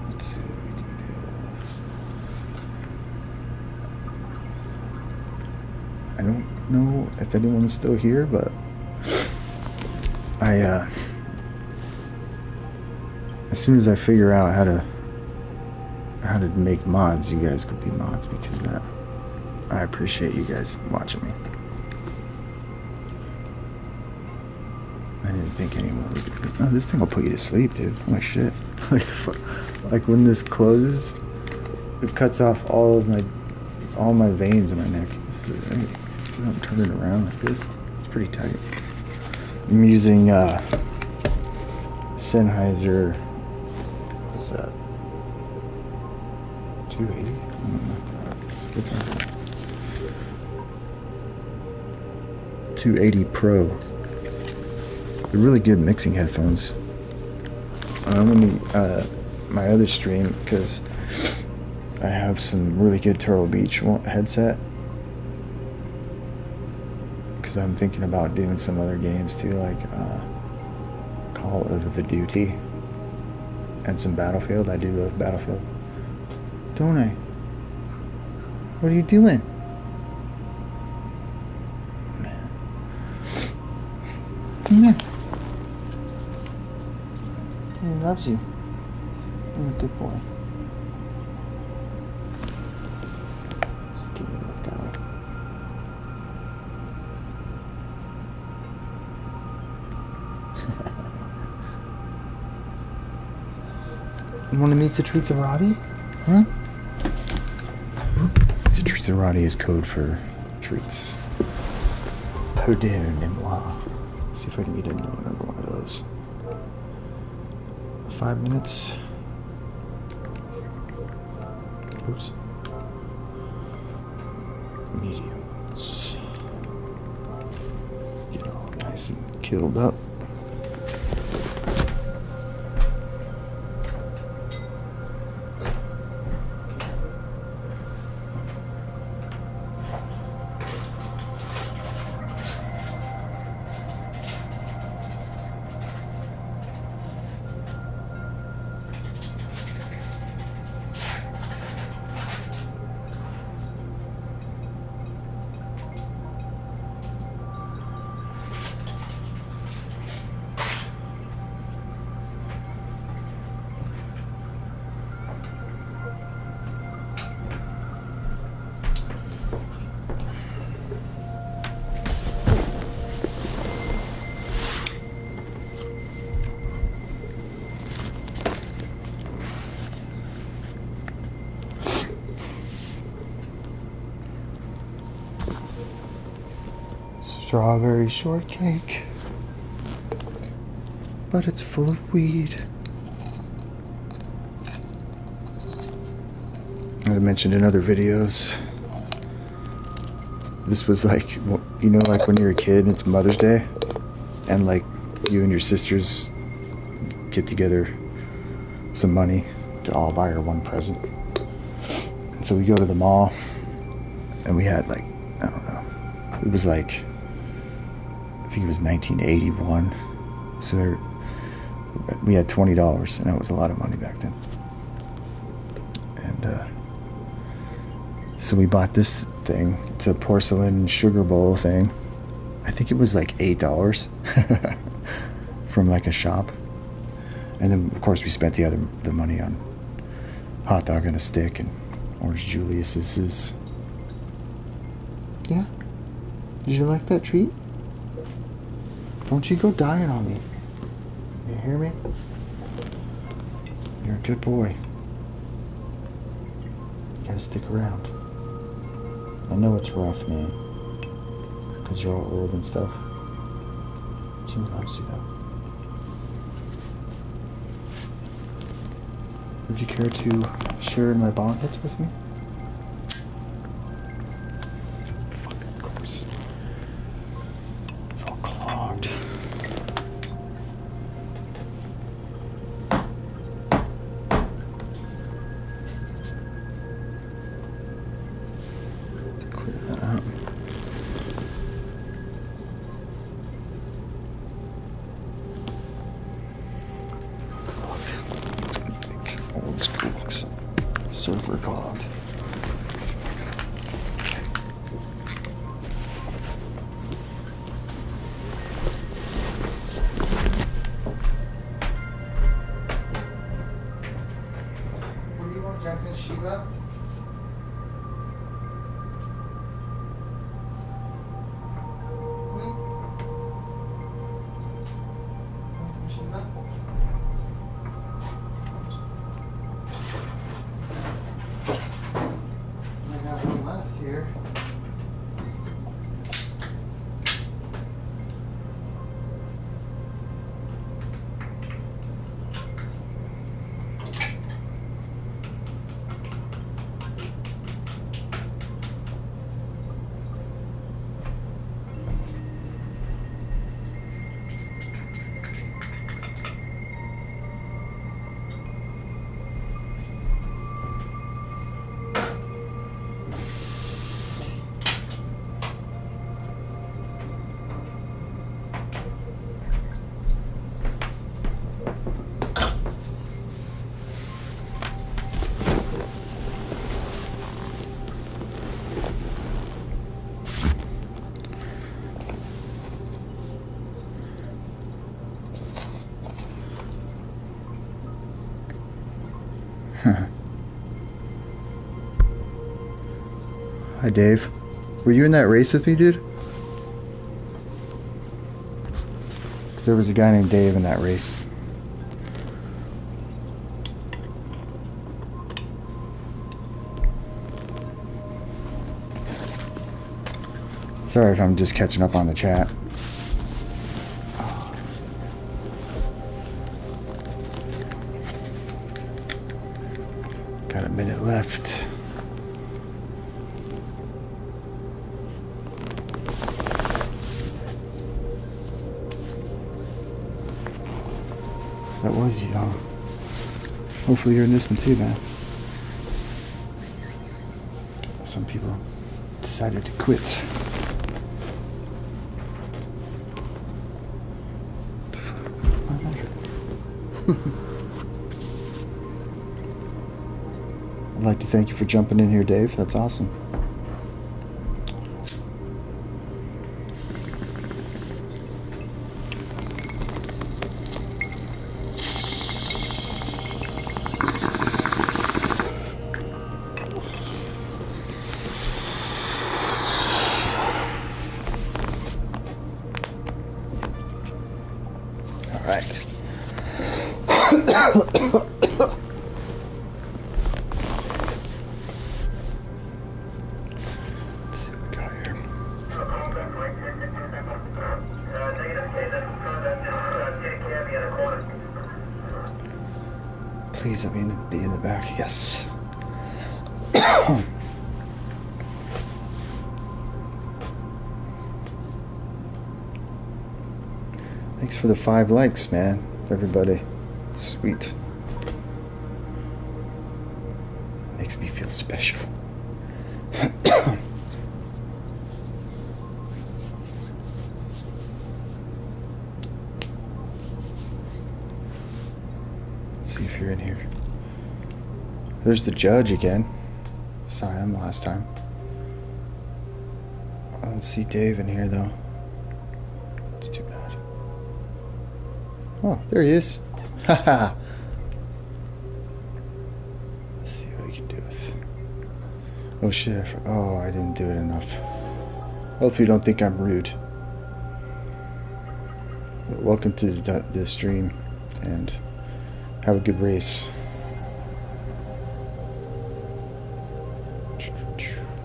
Speaker 1: Let's see what we can do. I don't know if anyone's still here, but as soon as I figure out how to make mods, you guys could be mods because I appreciate you guys watching me. I didn't think anyone was gonna. Oh, this thing will put you to sleep, dude. Holy shit. Like the fuck. Like when this closes, it cuts off all my veins in my neck. I'm turning around like this. It's pretty tight. I'm using Sennheiser. What's that? 280? I don't know. Let's get that. 280 Pro. They're really good mixing headphones. I'm gonna my other stream, because I have some really good Turtle Beach headset, because I'm thinking about doing some other games too, like Call of the Duty and some Battlefield. I do love Battlefield, don't I? What are you doing? Come here. He loves you. You're a good boy. Just give me that guy. You want to meet the Treatsarati? Huh? The Treatsarati is code for treats. Pardonnez-moi. See if I can get into another one of those. 5 minutes. Oops. Mediums. Get all nice and killed up. Strawberry shortcake, but it's full of weed. As I mentioned in other videos, this was like, you know, like when you're a kid and it's Mother's Day, and like you and your sisters get together some money to all buy her one present. And so we go to the mall, and we had like, I don't know, it was like, I think it was 1981, so we had $20, and that was a lot of money back then. And so we bought this thing. It's a porcelain sugar bowl thing. I think it was like $8 from like a shop. And then of course we spent the money on hot dog on a stick and Orange Julius's. Yeah? Did you like that treat? Don't you go dying on me. You hear me? You're a good boy. You gotta stick around. I know it's rough, man, because you're all old and stuff. She loves you, though. Would you care to share in my bong hits with me? Fuck, of course. It's all clogged. Clear that up. It's old school, server clogged. Hi, Dave. Were you in that race with me, dude? Because there was a guy named Dave in that race. Sorry if I'm just catching up on the chat. Got a minute left. That was you, huh? Hopefully you're in this one too, man. Some people decided to quit. I'd like to thank you for jumping in here, Dave. That's awesome. All right. Please let me be in the back. Yes. Thanks for the 5 likes, man. Everybody. It's sweet. Makes me feel special. See if you're in here. There's the judge again. Saw him last time. I don't see Dave in here though. It's too bad. Oh, there he is. Haha. Let's see what we can do with. Oh shit! Oh, I didn't do it enough. Hopefully, you don't think I'm rude. Welcome to the stream, and have a good race.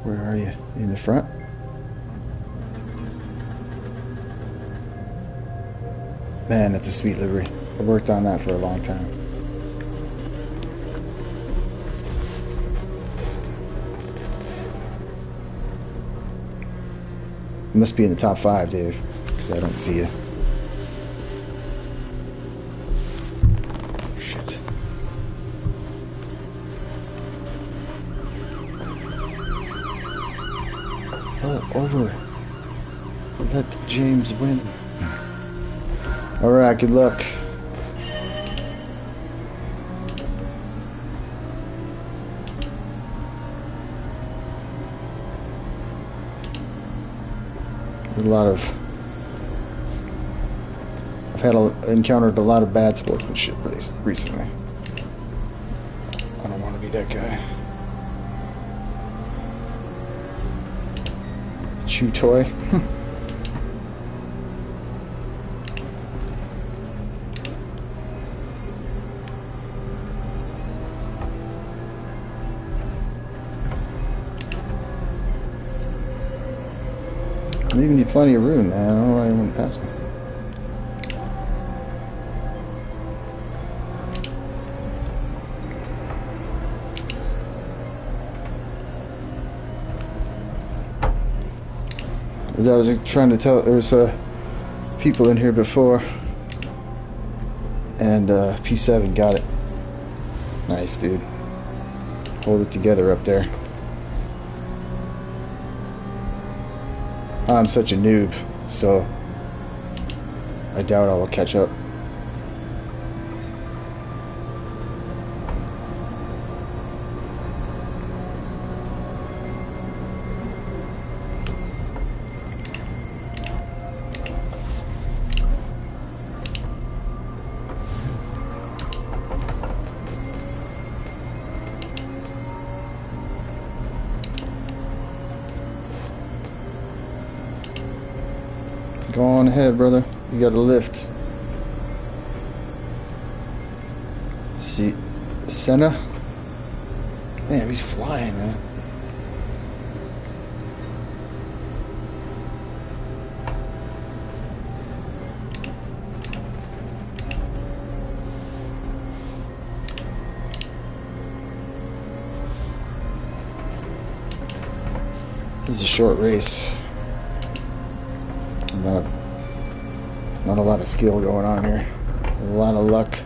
Speaker 1: Where are you? In the front? Man, that's a sweet livery. I worked on that for a long time. You must be in the top 5, Dave, because I don't see you. Shit. Oh, over. Let James win. Alright, good luck. I've encountered a lot of bad sportsmanship recently. I don't want to be that guy. Chew toy. Leaving you plenty of room, man. I don't know why you wouldn't pass me. As I was trying to tell, there was people in here before, and P7 got it. Nice, dude. Hold it together up there. I'm such a noob, so I doubt I will catch up. Go on ahead, brother. You got a lift. See, Senna? Man, he's flying, man. This is a short race. Not a lot of skill going on here. A lot of luck.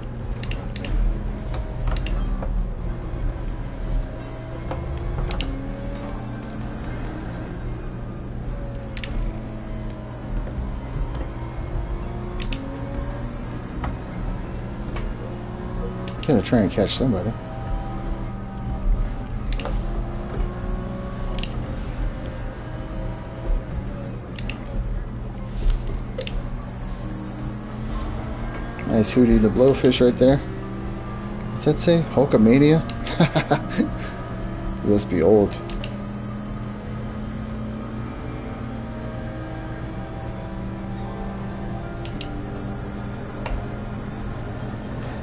Speaker 1: I'm gonna try and catch somebody. Nice Hootie the Blowfish right there. What's that say? Hulkamania? He must be old.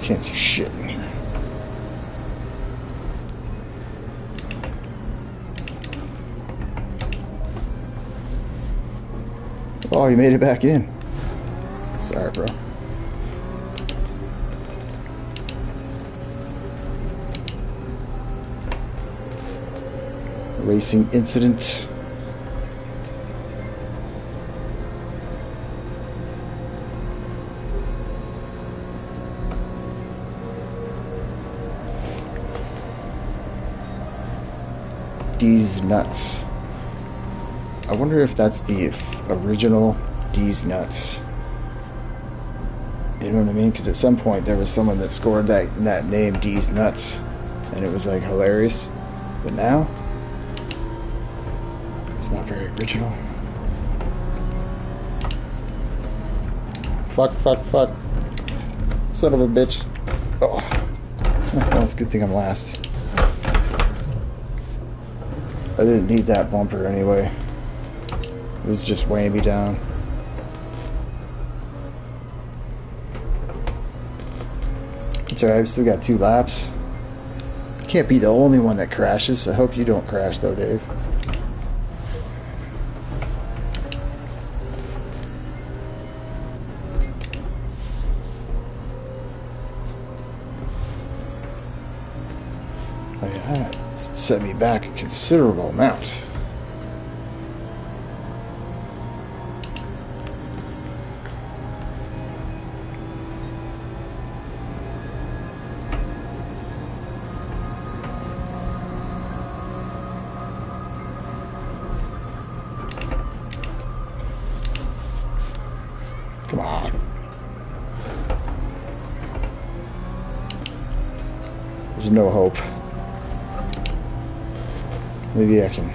Speaker 1: Can't see shit in here. Oh, you made it back in. Sorry, bro. Racing incident. D's Nuts. I wonder if that's the original D's Nuts. You know what I mean? Because at some point there was someone that scored that name, D's Nuts, and it was like hilarious. But now it's not very original. Fuck, fuck, fuck. Son of a bitch. Oh. Well, it's a good thing I'm last. I didn't need that bumper anyway. It was just weighing me down. It's alright, I've still got 2 laps. I can't be the only one that crashes. I hope you don't crash though, Dave. That set me back a considerable amount. Come on. There's no hope. Maybe I can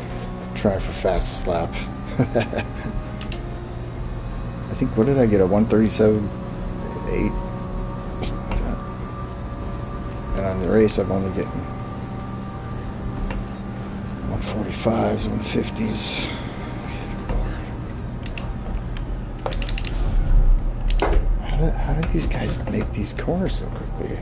Speaker 1: try for fastest lap. I think, what did I get? A 137.8? And on the race, I'm only getting 145s, 150s. How do these guys make these corners so quickly?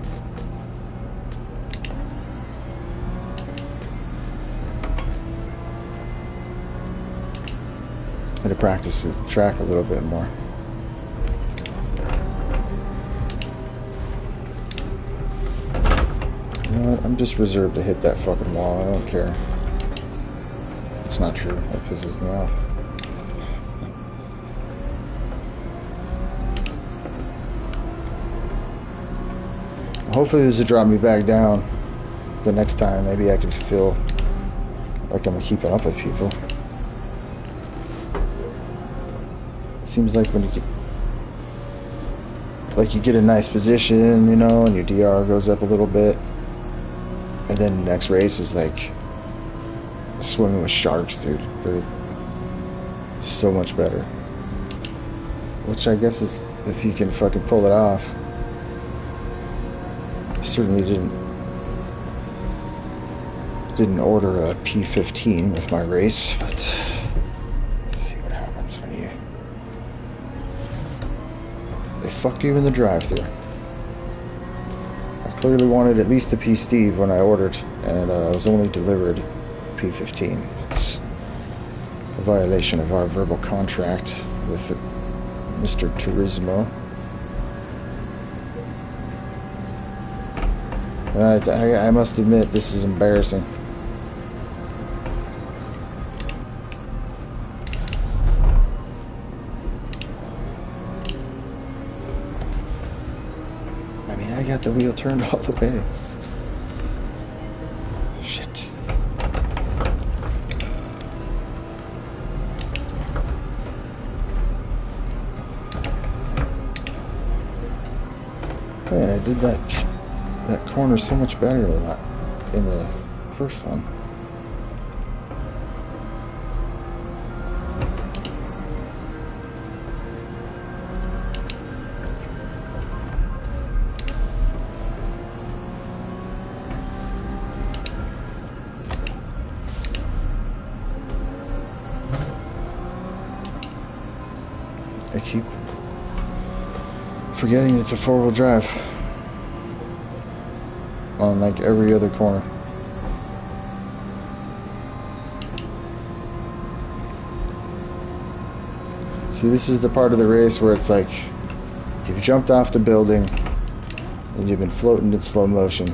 Speaker 1: I had to practice the track a little bit more. You know what? I'm just reserved to hit that fucking wall. I don't care. It's not true. That pisses me off. Hopefully this will drop me back down the next time. Maybe I can feel like I'm keeping up with people. Seems like when you get a nice position, you know, and your DR goes up a little bit, and then the next race is like swimming with sharks, dude. They're so much better. Which I guess is if you can fucking pull it off. I certainly didn't order a P15 with my race, but let's see what happens when you fuck you in the drive-thru. I clearly wanted at least a P-Steve when I ordered, and I was only delivered P15. It's a violation of our verbal contract with Mr. Turismo. I must admit, this is embarrassing. I mean, I got the wheel turned all the way. Shit. Man, I did that corner so much better than that in the first one. I keep forgetting it's a four-wheel drive on like every other corner. See, this is the part of the race where it's like you've jumped off the building and you've been floating in slow motion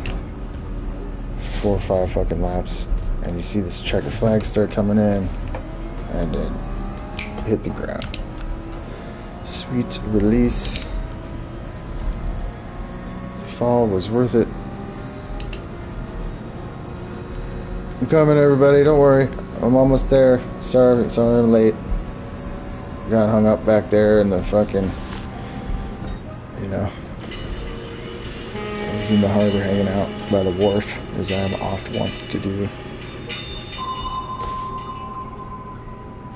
Speaker 1: for 4 or 5 fucking laps, and you see this checker flag start coming in and then hit the ground. Sweet release. The fall was worth it. I'm coming, everybody, don't worry. I'm almost there. Sorry I'm late. Got hung up back there in the fucking, you know, I was in the harbor hanging out by the wharf, as I'm oft wont to do.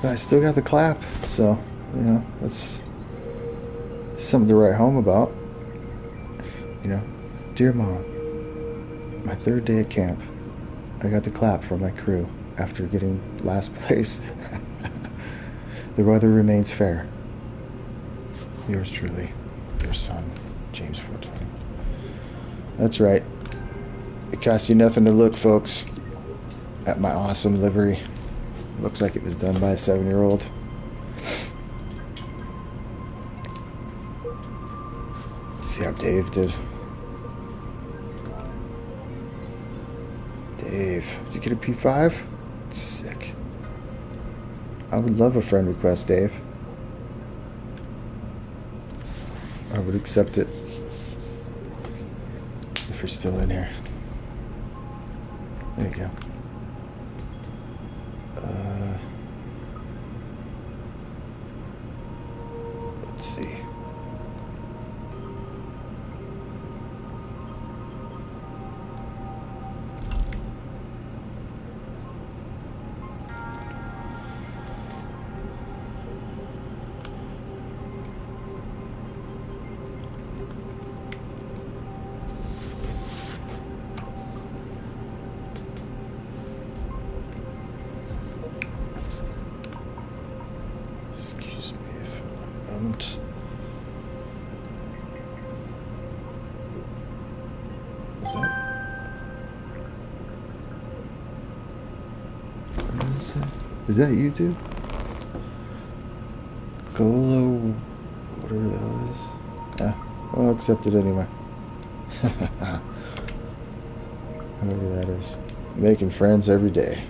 Speaker 1: But I still got the clap, so, you know, that's something to write home about. You know, dear Mom, my 3rd day at camp, I got the clap from my crew after getting last place. The weather remains fair. Yours truly, your son, James 420. That's right. It costs you nothing to look, folks, at my awesome livery. It looks like it was done by a 7-year-old. Let's see how Dave did. Dave, did you get a P5? Sick. I would love a friend request, Dave. I would accept it if you're still in here. There you go. Let's see. Excuse me for a moment. Is that you, dude? Golo, whatever the hell it is. Yeah, well, I'll accept it anyway. Whatever that is. Making friends every day.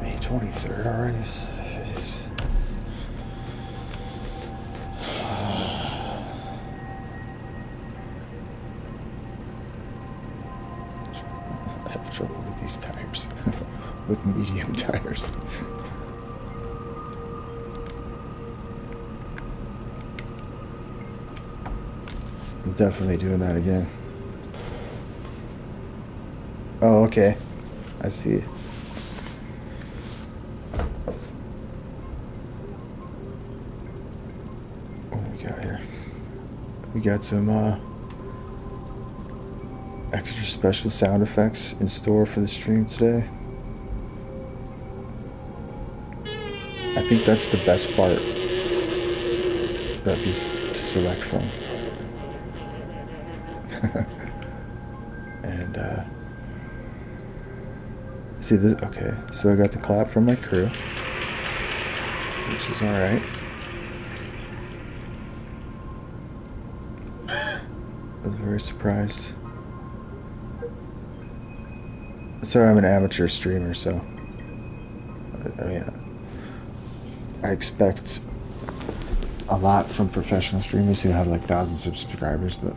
Speaker 1: May 23rd already? Jeez. I have trouble with these tires. With medium tires. I'm definitely doing that again. Oh, okay. I see it. What do we got here? We got some extra special sound effects in store for the stream today. I think that's the best part that is to select from. And see this. Okay, so I got the clap from my crew, which is all right. I was very surprised. Sorry, I'm an amateur streamer, so I mean, I expect a lot from professional streamers who have like thousands of subscribers, but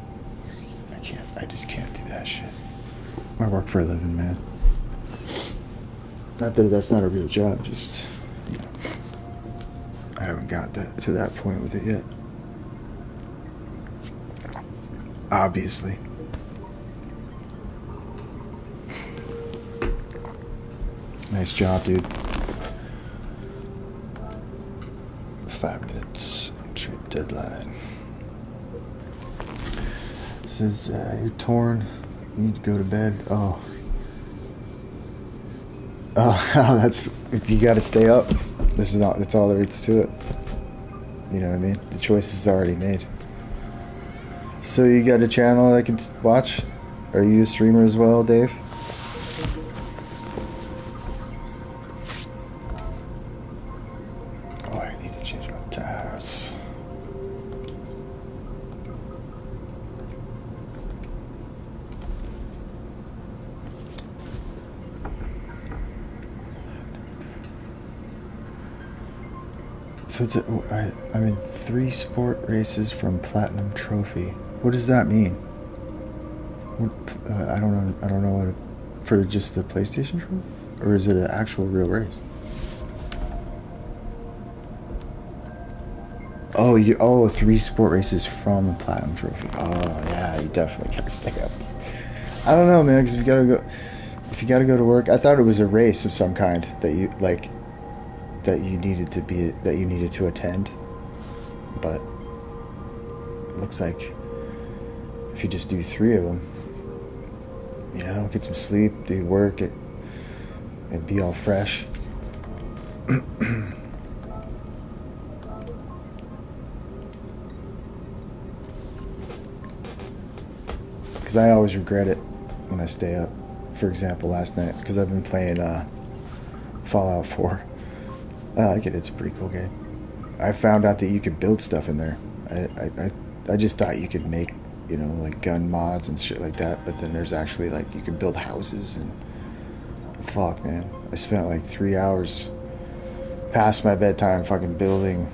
Speaker 1: I just can't do that shit. I work for a living, man. Not that that's not a real job, just, you know, I haven't got to that point with it yet. Obviously. Nice job, dude. 5 minutes on trip deadline. It says you're torn. You need to go to bed. Oh, that's, you got to stay up. That's all there is to it. You know what I mean? The choice is already made. So you got a channel I can watch? Are you a streamer as well, Dave? Oh, I need to change my tires. So it's I'm in 3 sport races from Platinum Trophy. What does that mean? What, I don't know what for just the PlayStation Trophy, or is it an actual real race? Oh, 3 sport races from a Platinum Trophy. Oh yeah, you definitely gotta stay up. I don't know, man, because if you gotta go to work. I thought it was a race of some kind that you like that you needed to attend, but it looks like if you just do 3 of them, you know, get some sleep, do work, and be all fresh. Because I always regret it when I stay up. For example, last night, because I've been playing Fallout 4. I like it. It's a pretty cool game. I found out that you could build stuff in there. I just thought you could make, you know, like gun mods and shit like that, but then there's actually like you can build houses and fuck, man. I spent like 3 hours past my bedtime fucking building.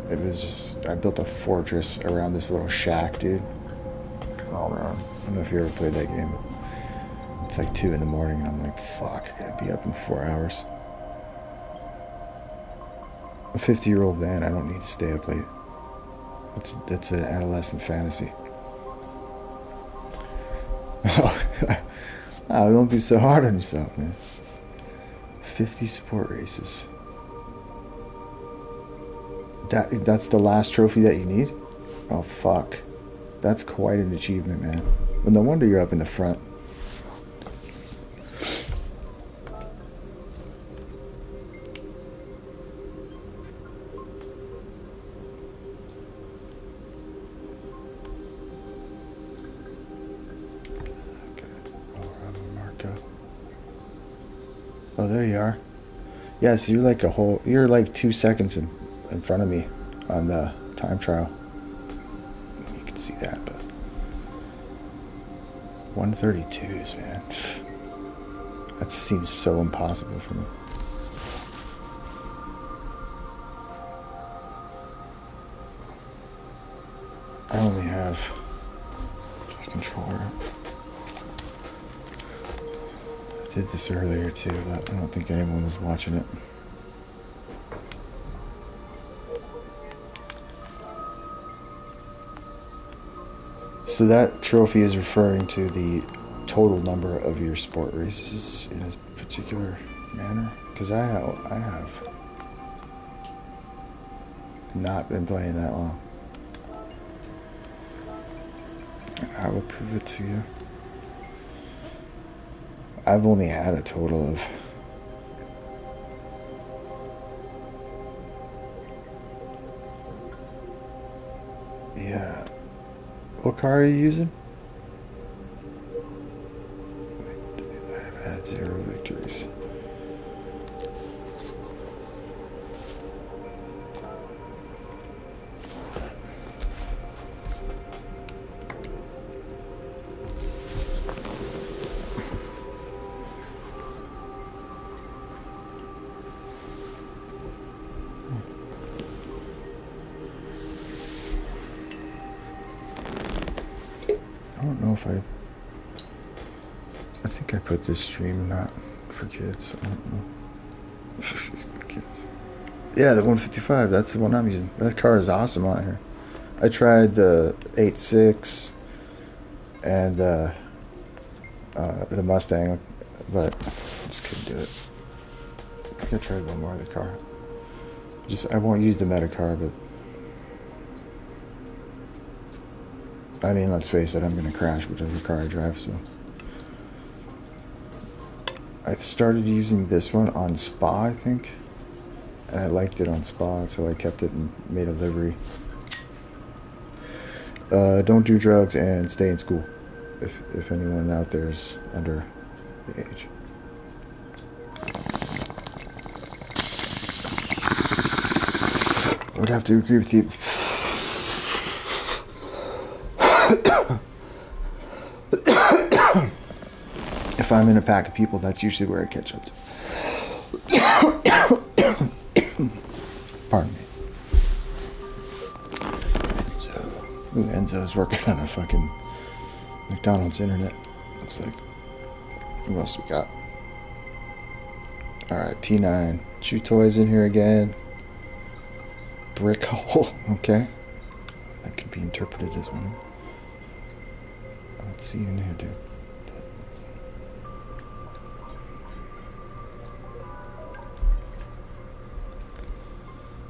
Speaker 1: It was just, I built a fortress around this little shack, dude. Oh man, I don't know if you ever played that game, but it's like 2 in the morning and I'm like, fuck, I gotta be up in 4 hours. A 50-year-old man, I don't need to stay up late. That's an adolescent fantasy. Oh, don't be so hard on yourself, man. 50 sport races. That's the last trophy that you need? Oh, fuck. That's quite an achievement, man. Well, no wonder you're up in the front. Oh, there you are. Yeah, so you're like 2 seconds in front of me on the time trial. You can see that, but 132s, man. That seems so impossible for me. I only have a controller. I did this earlier too, but I don't think anyone was watching it. So that trophy is referring to the total number of your sport races in a particular manner. Because I have not been playing that long. And I will prove it to you. I've only had a total of Yeah. What car are you using? I've had 0 victories. I don't know if I think I put this stream not for kids. I don't know. For kids. Yeah, the 155, that's the one I'm using. That car is awesome on here. I tried the 8.6 and the Mustang, but I just couldn't do it. I think I tried one more other car. I won't use the Meta car, but I mean, let's face it, I'm gonna crash whatever car I drive, so. I started using this one on Spa, I think, and I liked it on Spa, so I kept it and made a livery. Don't do drugs and stay in school, if anyone out there is under the age. I would have to agree with you. If I'm in a pack of people, that's usually where I catch up to. Pardon me. Enzo's working on a fucking McDonald's internet. Looks like. What else we got? Alright, P9. Chew toys in here again. Brick hole. Okay. That could be interpreted as one. Let's see you in here, dude.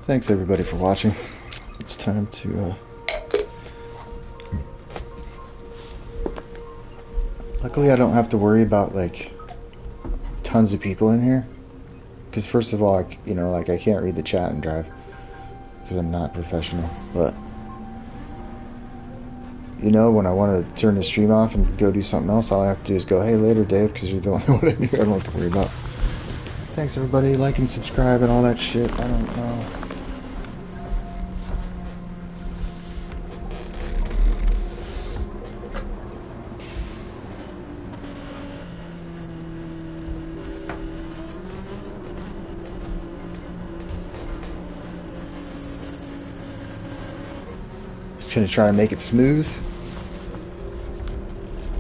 Speaker 1: Thanks everybody for watching. It's time to luckily I don't have to worry about like tons of people in here, because first of all, I can't read the chat and drive because I'm not professional. But when I want to turn the stream off and go do something else, all I have to do is go, hey, later Dave, because you're the only one in here I don't have to worry about. Thanks everybody, like and subscribe and all that shit. I don't know. Just gonna try to make it smooth.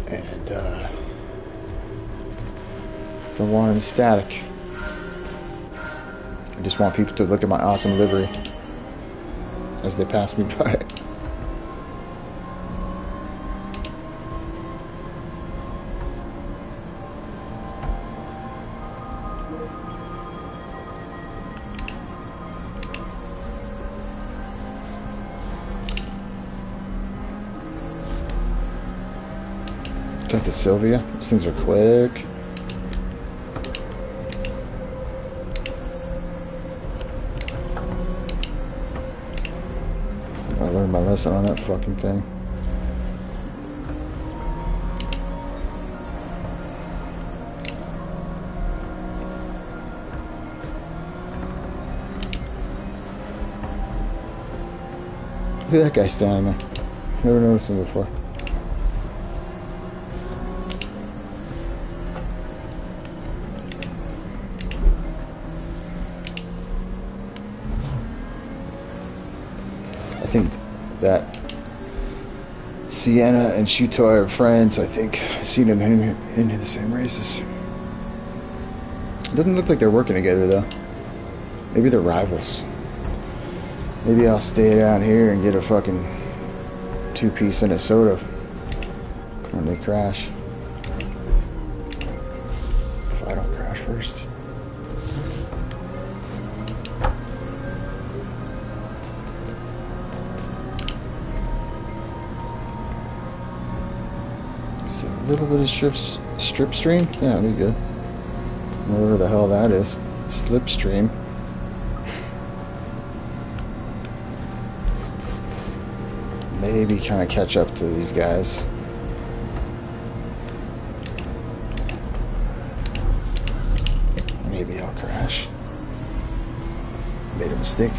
Speaker 1: And don't want any static. I just want people to look at my awesome livery as they pass me by. Got the Sylvia. These things are quick. I learned my lesson on that fucking thing. Look at that guy standing there. Never noticed him before. I think that Sienna and Shuto are friends. I think I've seen them into the same races. It doesn't look like they're working together though. Maybe they're rivals. Maybe I'll stay down here and get a fucking 2-piece and a soda when they crash. If I don't crash first. So a little bit of strip stream? Yeah, that'd be good. Whatever the hell that is. Slipstream. maybe kind of catch up to these guys. Maybe I'll crash. Made a mistake.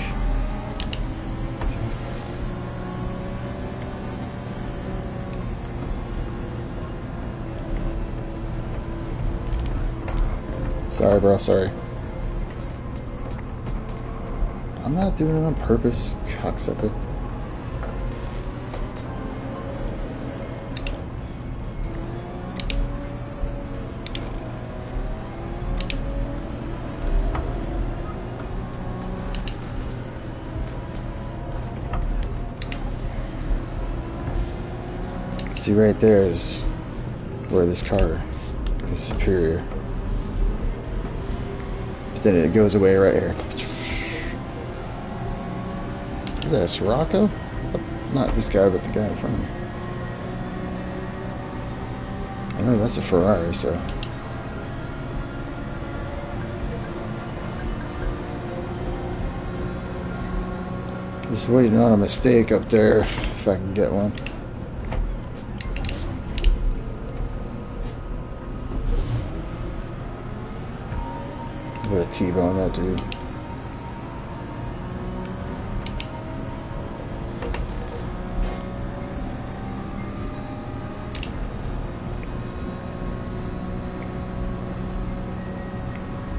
Speaker 1: Sorry, bro, sorry. I'm not doing it on purpose, cocksucker. See, right there is where this car is superior. But then it goes away right here. Is that a Scirocco? Not this guy, but the guy in front of me. I know that's a Ferrari, so. Just waiting on a mistake up there, if I can get one. I'm gonna T-bone that dude.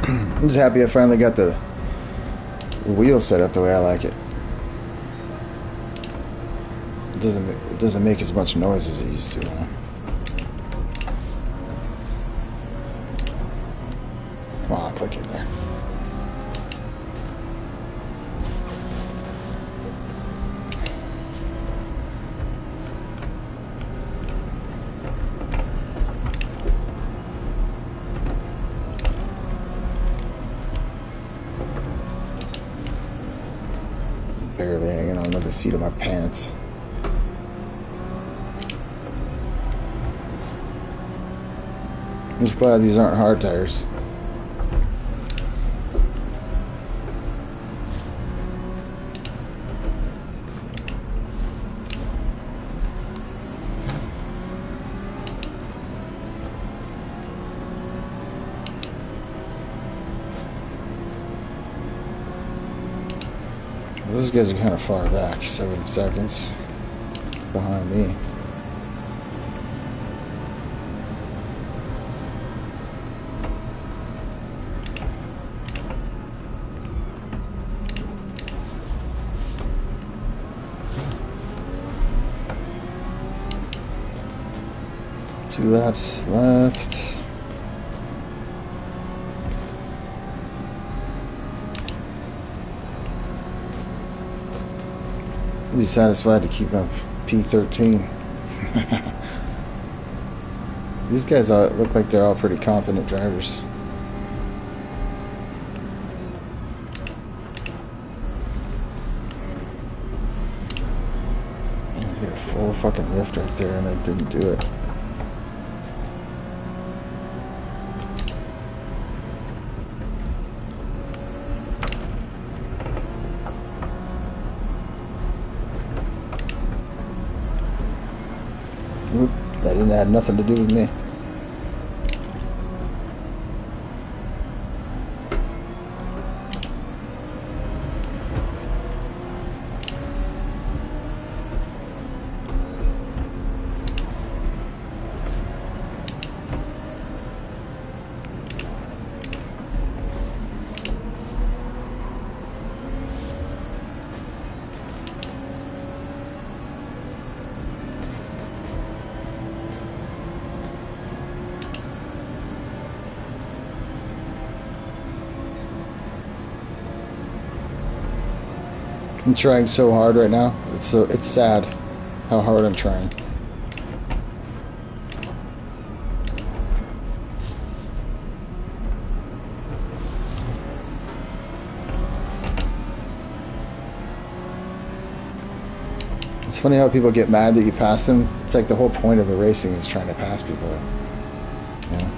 Speaker 1: I'm just happy I finally got the wheel set up the way I like it. It doesn't make as much noise as it used to. Huh? Come on, click in there. Barely hanging on to the seat of my pants. I'm just glad these aren't hard tires. Those guys are kind of far back, 7 seconds behind me. Two laps left. I'll be satisfied to keep up P13. These guys look like they're all pretty competent drivers. I hit a full fucking lift right there and I didn't do it. Oop, that didn't have nothing to do with me. I'm trying so hard right now. It's sad how hard I'm trying. It's funny how people get mad that you pass them. It's like the whole point of the racing is trying to pass people. You know?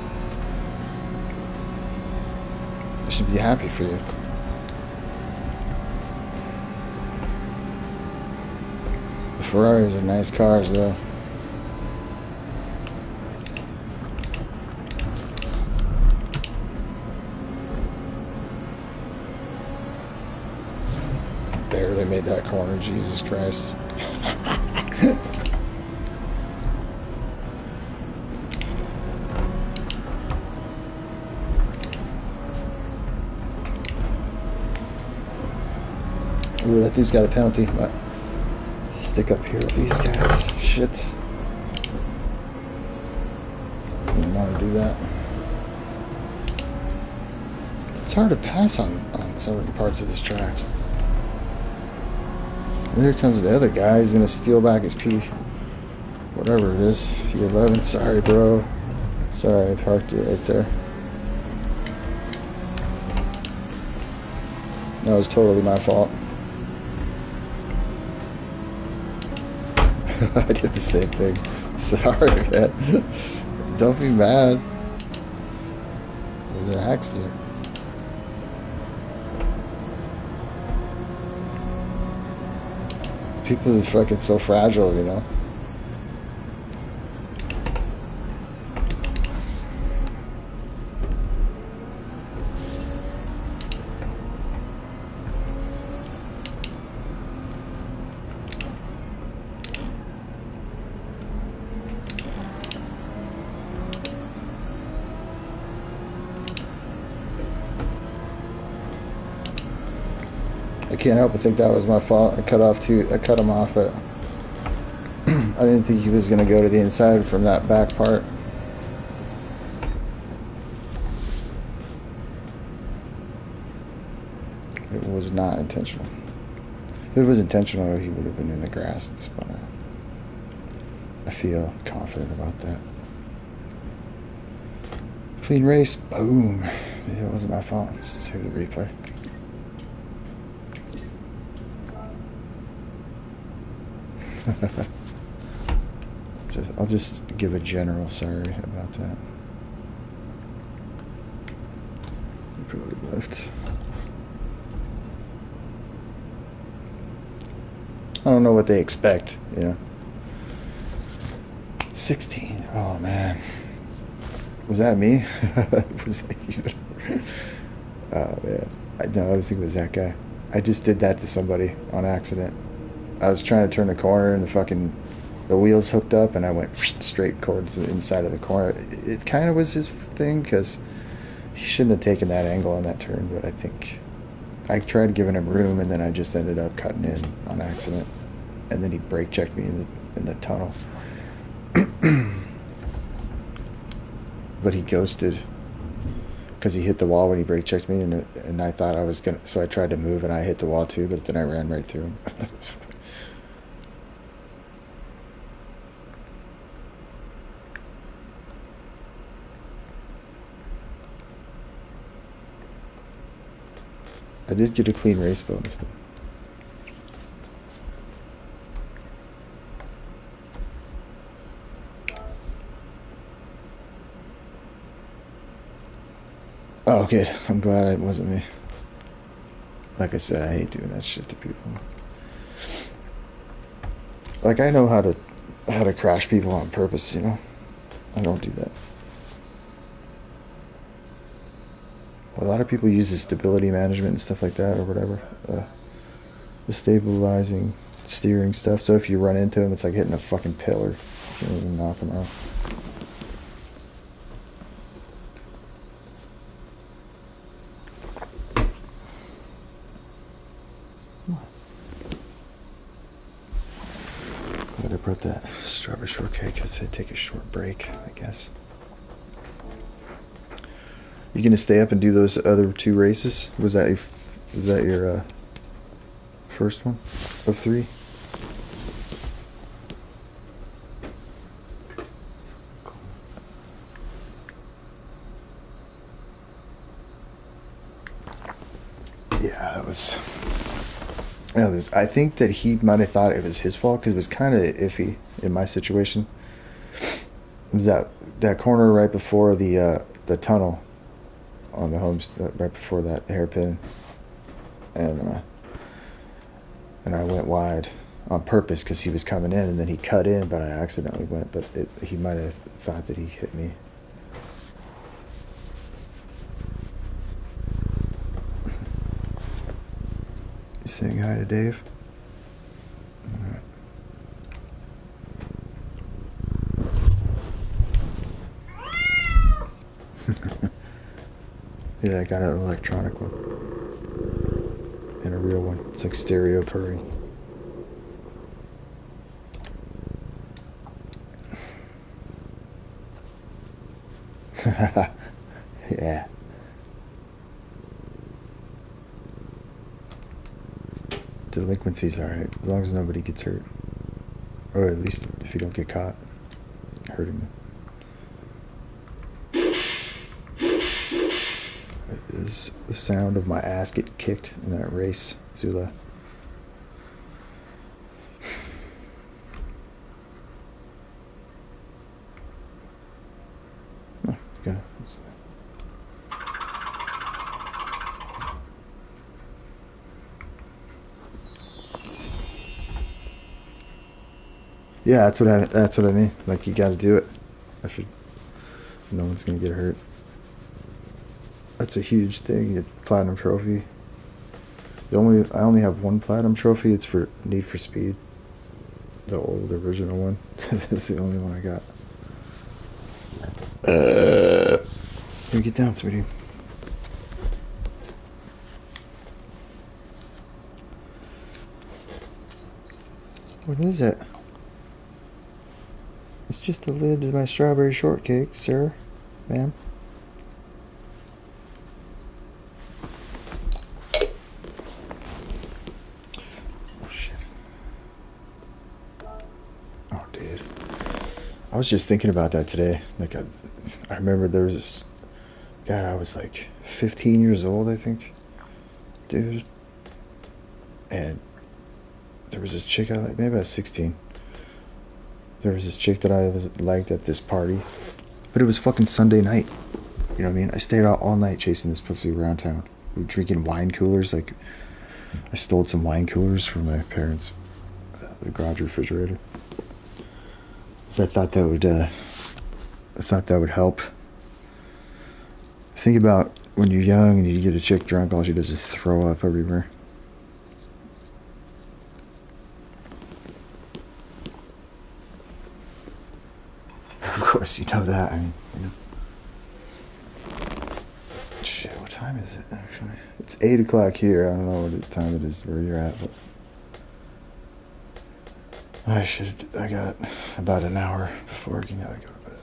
Speaker 1: I should be happy for you. Ferraris are nice cars, though. Barely made that corner, Jesus Christ. Ooh, that dude's got a penalty. But stick up here with these guys. Shit. Didn't want to do that. It's hard to pass on certain parts of this track. And here comes the other guy. He's gonna steal back his P. Whatever it is. P11. Sorry, bro. Sorry, I parked it right there. That was totally my fault. I did the same thing. Sorry, man. Don't be mad. It was an accident. People are fucking so fragile, you know? I can't help but think that was my fault. I cut him off, but I didn't think he was going to go to the inside from that back part. It was not intentional. If it was intentional, he would have been in the grass and spun out. I feel confident about that. Clean race, boom. It wasn't my fault. Just save the replay. I'll just give a general sorry about that. He probably left. I don't know what they expect, you know. 16. Oh man. Was that me? Was that you? Oh man. I was thinking it was that guy. I just did that to somebody on accident. I was trying to turn the corner and the wheels hooked up and I went straight towards the inside of the corner. It kind of was his thing because he shouldn't have taken that angle on that turn, but I think I tried giving him room and then I just ended up cutting in on accident. And then he brake checked me in the tunnel. But he ghosted because he hit the wall when he brake checked me and I thought I was gonna, so I tried to move and I hit the wall too, but then I ran right through him. I did get a clean race bonus though. Oh, good. I'm glad it wasn't me. Like I said, I hate doing that shit to people. Like I know how to crash people on purpose, you know. I don't do that. A lot of people use the stability management and stuff like that or whatever. The stabilizing steering stuff. So if you run into them, it's like hitting a fucking pillar. You can't even knock them out. Glad I brought that strawberry shortcake. I said take a short break, I guess. You gonna stay up and do those other two races? Was that your first one of 3? Yeah, that was. I think that he might have thought it was his fault because it was kind of iffy in my situation. It was that corner right before the tunnel on the homes, right before that hairpin, and I went wide, on purpose because he was coming in, and then he cut in, but I accidentally went. But he might have thought that he hit me. You saying hi to Dave? Yeah, I got an electronic one and a real one. It's like stereo purring. Yeah. Delinquency's alright, as long as nobody gets hurt. Or at least if you don't get caught hurting them. That is the sound of my ass get kicked in that race, Zula. Oh, yeah. Yeah, that's what I mean. Like, you gotta do it. No one's gonna get hurt. That's a huge thing. A platinum trophy. I only have one platinum trophy. It's for Need for Speed, the old original one. That's the only one I got. Here, get down, sweetie. What is it? It's just the lid to my strawberry shortcake, sir, ma'am. Oh shit. Oh dude. I was just thinking about that today. Like I remember there was this. God, I was like 15 years old, I think, dude. And there was this chick I liked. Maybe I was 16. There was this chick that I liked at this party, but it was fucking Sunday night. You know what I mean? I stayed out all night chasing this pussy around town. We were drinking wine coolers. Like, I stole some wine coolers from my parents' the garage refrigerator. So I thought that would help. Think about when you're young and you get a chick drunk, all she does is throw up everywhere. Of course, you know that. I mean, you know. Shit, what time is it, actually? It's 8 o'clock here. I don't know what time it is where you're at, but I got about an hour before I gotta go to bed.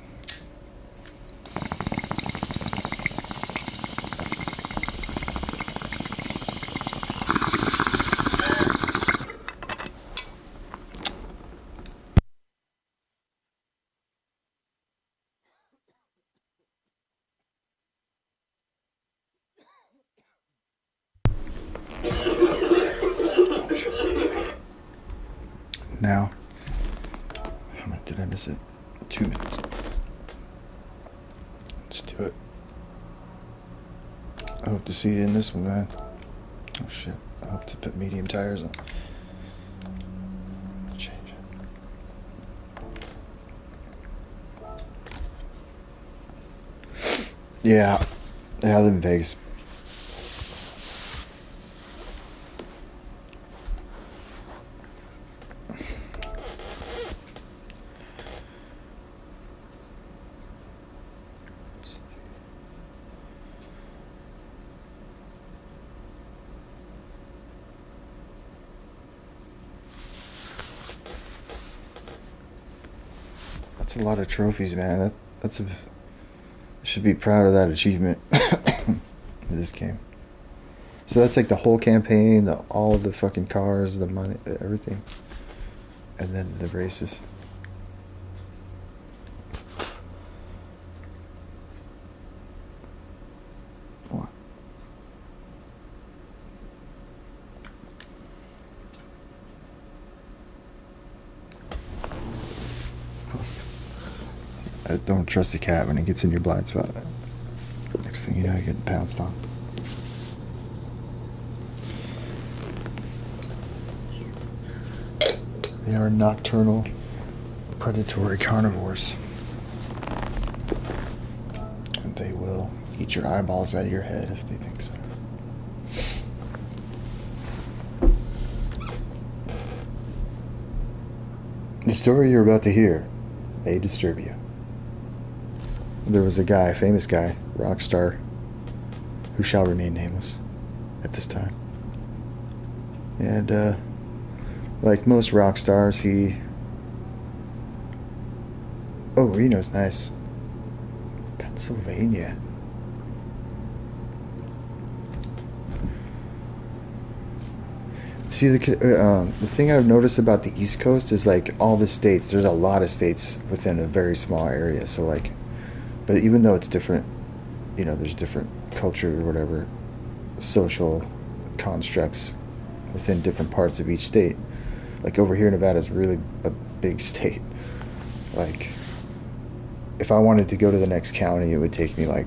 Speaker 1: Now, how much did I miss it? 2 minutes. Let's do it. I hope to see you in this one, man. Oh shit. I hope to put medium tires on. Change it. Yeah. I live in Vegas. That's a lot of trophies, man. I should be proud of that achievement in this game. So that's like the whole campaign, all of the fucking cars, the money, everything, and then the races. What? I don't trust a cat when it gets in your blind spot. Next thing you know, you're getting pounced on. They are nocturnal, predatory carnivores. And they will eat your eyeballs out of your head if they think so. The story you're about to hear may disturb you. There was a guy, famous guy, rock star, who shall remain nameless at this time. And like most rock stars, he... Oh, Reno's nice. Pennsylvania. See, the thing I've noticed about the East Coast is like all the states, there's a lot of states within a very small area. So like, but even though it's different, you know, there's different culture or whatever, social constructs within different parts of each state. Like over here, Nevada is really a big state. Like, if I wanted to go to the next county, it would take me like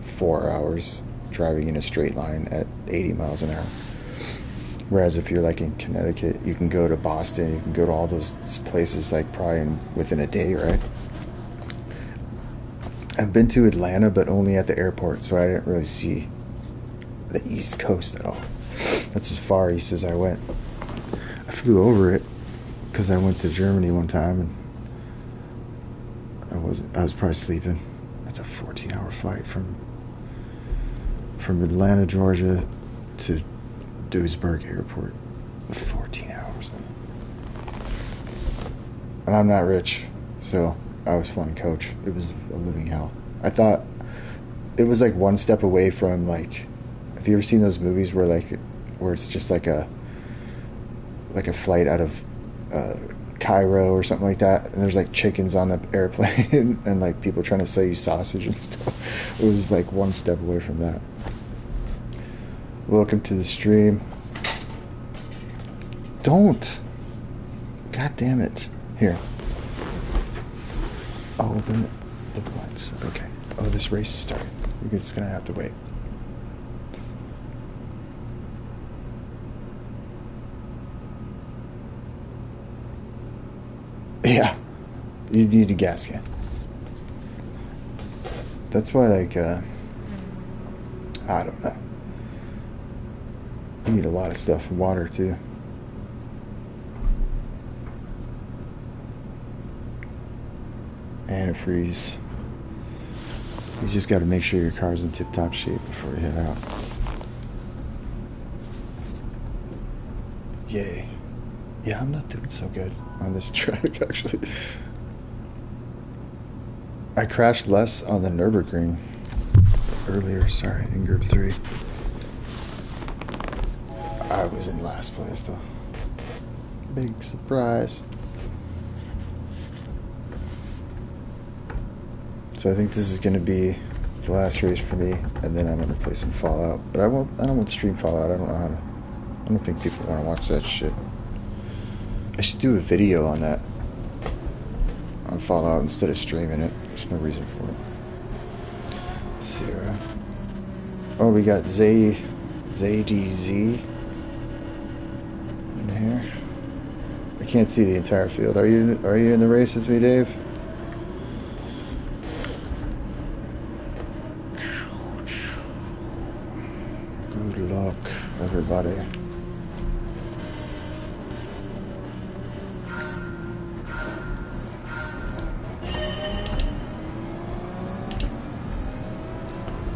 Speaker 1: 4 hours driving in a straight line at 80 miles an hour. Whereas if you're like in Connecticut, you can go to Boston, you can go to all those places like probably within a day, right? I've been to Atlanta, but only at the airport, so I didn't really see the East Coast at all. That's as far east as I went. I flew over it because I went to Germany one time and I was probably sleeping. That's a 14-hour flight from Atlanta, Georgia to Duisburg Airport. 14 hours. And I'm not rich, so I was flying coach. It was a living hell. I thought it was like one step away from like, have you ever seen those movies where it's just like a flight out of Cairo or something like that, and there's like chickens on the airplane and like people trying to sell you sausage and stuff. It was like one step away from that. Welcome to the stream. Don't. God damn it. Here. I'll open the blinds. Okay. Oh, this race is starting. We're just gonna have to wait. Yeah. You need a gas can. That's why, like, I don't know. You need a lot of stuff. Water, too. Antifreeze. You just got to make sure your car's in tip-top shape before you head out. Yay. Yeah, I'm not doing so good on this track, actually. I crashed less on the Nürburgring earlier, sorry, in Group 3. I was in last place, though. Big surprise. So I think this is going to be the last race for me, and then I'm going to play some Fallout. But I don't want to stream Fallout. I don't think people want to watch that shit. I should do a video on that, on Fallout, instead of streaming it. There's no reason for it. Let's see here. Oh, we got ZDZ in here. I can't see the entire field. Are you in the race with me, Dave? Good luck, everybody.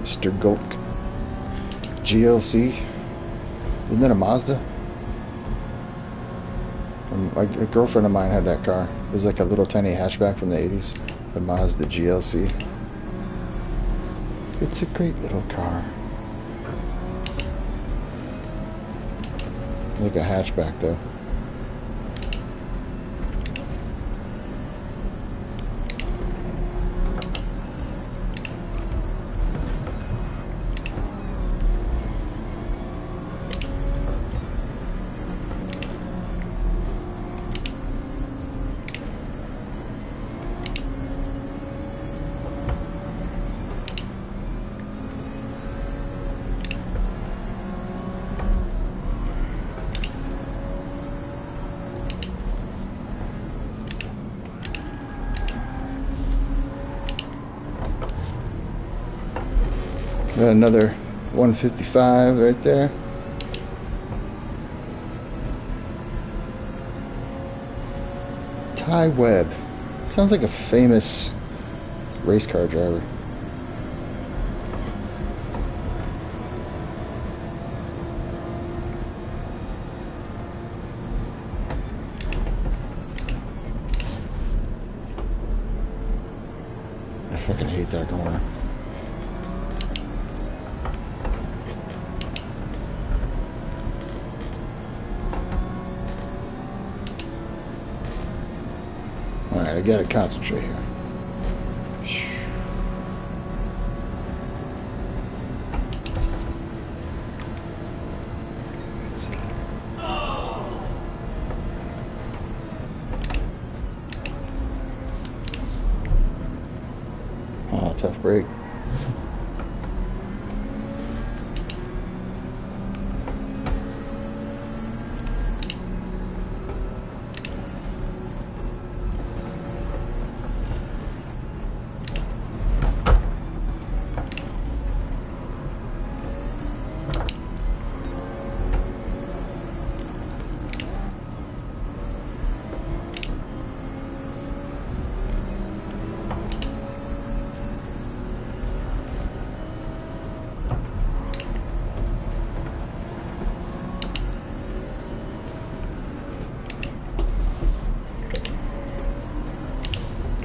Speaker 1: Mr. Gulk. GLC. Isn't that a Mazda? A girlfriend of mine had that car. It was like a little tiny hatchback from the 80s. The Mazda GLC. It's a great little car. Like a hatchback, though. Got another 155 right there. Ty Webb. Sounds like a famous race car driver. I fucking hate that corner. Alright, I gotta concentrate here. Oh, tough break.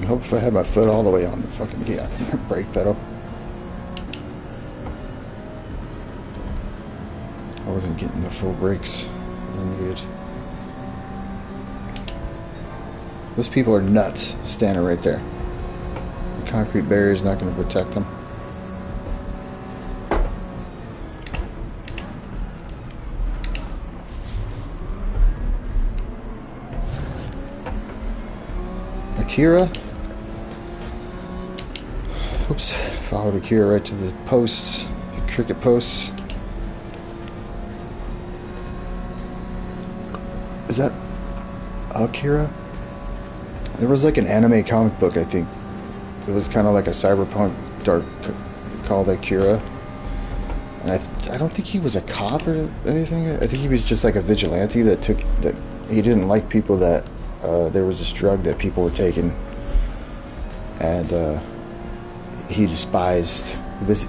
Speaker 1: I hope if I had my foot all the way on the fucking brake pedal. I wasn't getting the full brakes I needed. Those people are nuts standing right there. The concrete barrier is not going to protect them. Akira. Oops, followed Akira right to the posts, cricket posts. Is that Akira? There was like an anime comic book, I think. It was kind of like a cyberpunk dark called Akira. And I don't think he was a cop or anything. I think he was just like a vigilante that he didn't like people that there was this drug that people were taking, and he despised.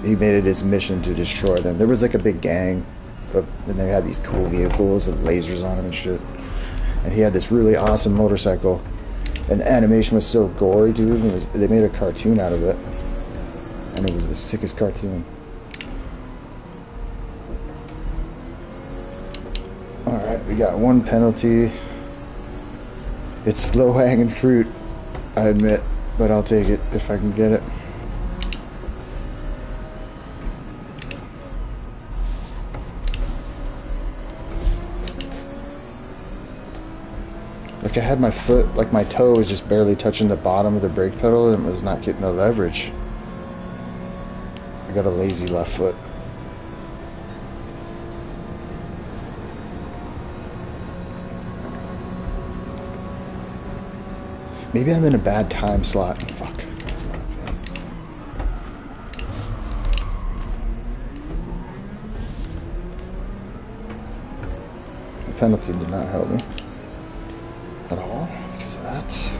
Speaker 1: He made it his mission to destroy them. There was like a big gang, and they had these cool vehicles and lasers on them and shit. And he had this really awesome motorcycle, and the animation was so gory, dude. They made a cartoon out of it, and it was the sickest cartoon. All right, we got one penalty. It's low-hanging fruit, I admit, but I'll take it if I can get it. Like I had my foot, like my toe was just barely touching the bottom of the brake pedal and was not getting the leverage. I got a lazy left foot. Maybe I'm in a bad time slot. Fuck. That's not okay. The penalty did not help me at all because of that.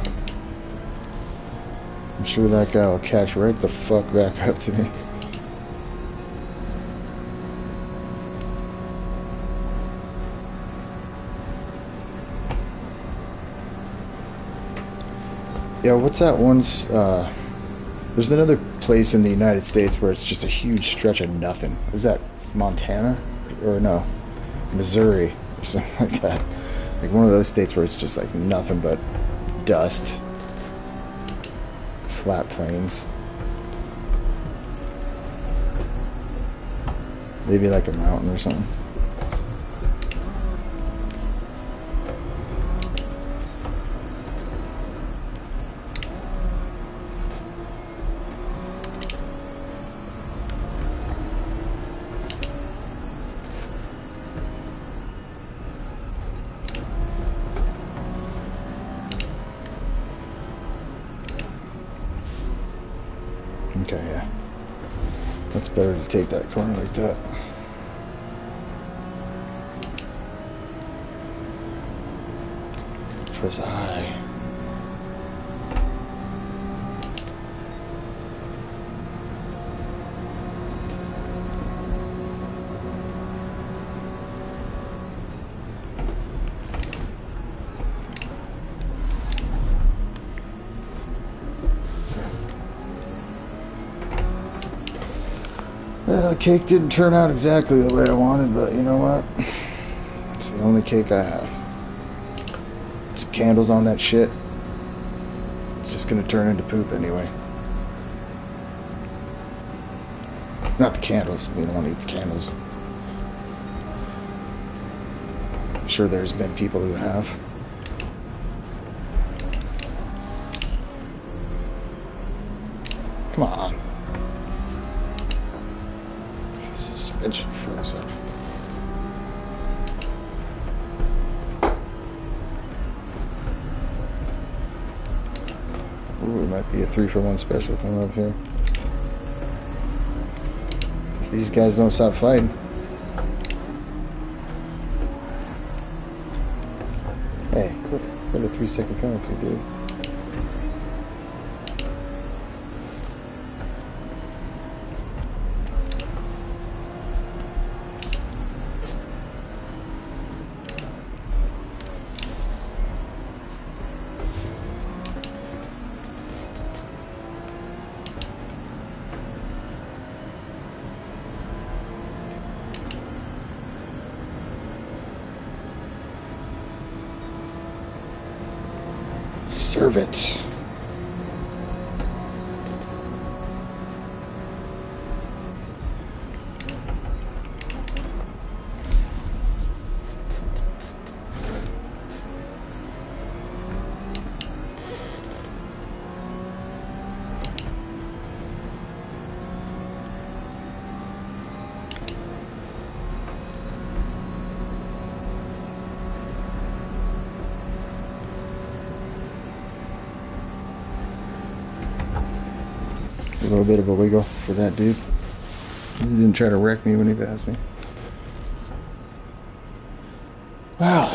Speaker 1: I'm sure that guy will catch right the fuck back up to me. Yeah, what's that one? There's another place in the United States where it's just a huge stretch of nothing. Is that Montana? Or no, Missouri or something like that. Like one of those states where it's just like nothing but dust, flat plains. Maybe like a mountain or something. Okay, yeah. Let's Better to take that corner like that. Press I. Well, the cake didn't turn out exactly the way I wanted, but you know what? It's the only cake I have. Some candles on that shit. It's just gonna turn into poop anyway. Not the candles. We don't want to eat the candles. I'm sure there's been people who have. Come on. Suspension froze up. Ooh, it might be a 3-for-1 special coming up here. If these guys don't stop fighting. Hey, quit a 3-second penalty, dude. Serve it. A little bit of a wiggle for that dude. He didn't try to wreck me when he passed me. Wow.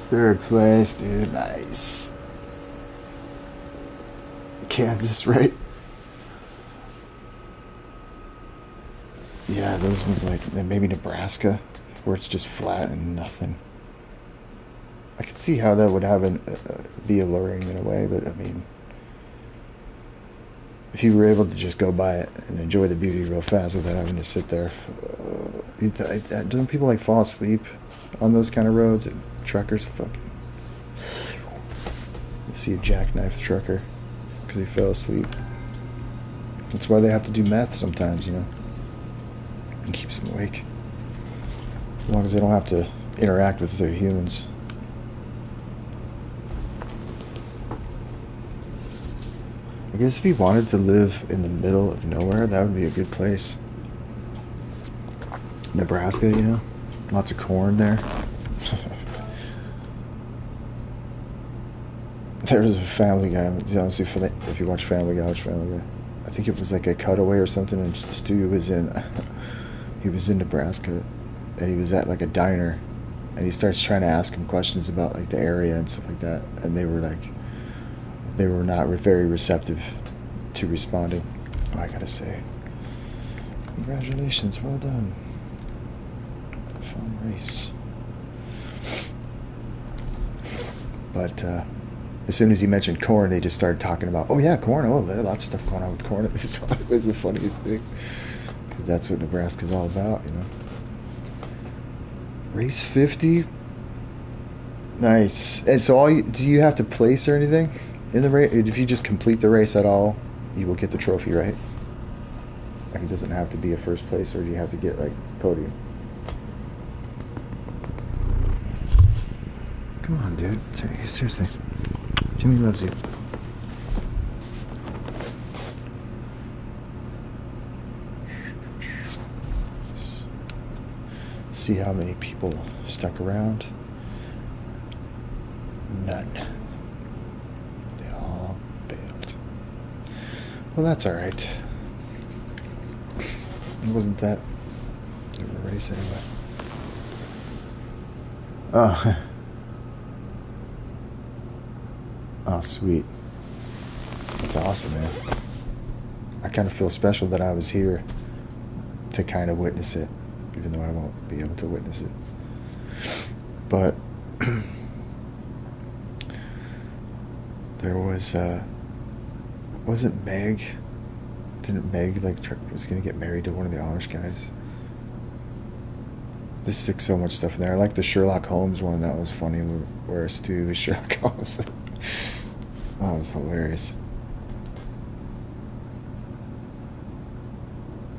Speaker 1: Third place, dude. Nice. Kansas, right? Yeah, those ones like maybe Nebraska, where it's just flat and nothing. I could see how that would have be alluring in a way, but I mean, if you were able to just go by it and enjoy the beauty real fast without having to sit there, don't people like fall asleep on those kind of roads? And truckers fucking, you see a jackknife trucker because he fell asleep. That's why they have to do meth sometimes, you know, and keeps them awake. As long as they don't have to interact with other humans. I guess if you wanted to live in the middle of nowhere, that would be a good place. Nebraska, you know? Lots of corn there. There was a Family Guy. Honestly, if you watch Family Guy, watch Family Guy. I think it was like a cutaway or something, and just Stu was in. He was in Nebraska, and he was at like a diner, and he starts trying to ask him questions about like the area and stuff like that, and they were not very receptive to responding. Oh, I gotta say, congratulations, well done. Fun race. But as soon as he mentioned corn, they just started talking about, oh yeah, corn. Oh, there's lots of stuff going on with corn. This was the funniest thing, because that's what Nebraska's all about, you know. Race 50. Nice. And so do you have to place or anything in the race? If you just complete the race at all, you will get the trophy, right? Like, it doesn't have to be a first place, or do you have to get like podium? Come on, dude. Seriously. Jimmy loves you. Let's see how many people stuck around. None. They all Well, that's alright. It wasn't that of a race anyway. Oh. Oh, sweet. That's awesome, man. I kind of feel special that I was here to kind of witness it, even though I won't be able to witness it. But there was, wasn't Meg? Didn't Meg like was gonna get married to one of the Amish guys? This sticks so much stuff in there. I like the Sherlock Holmes one. That was funny, where Stu was Sherlock Holmes. That was hilarious.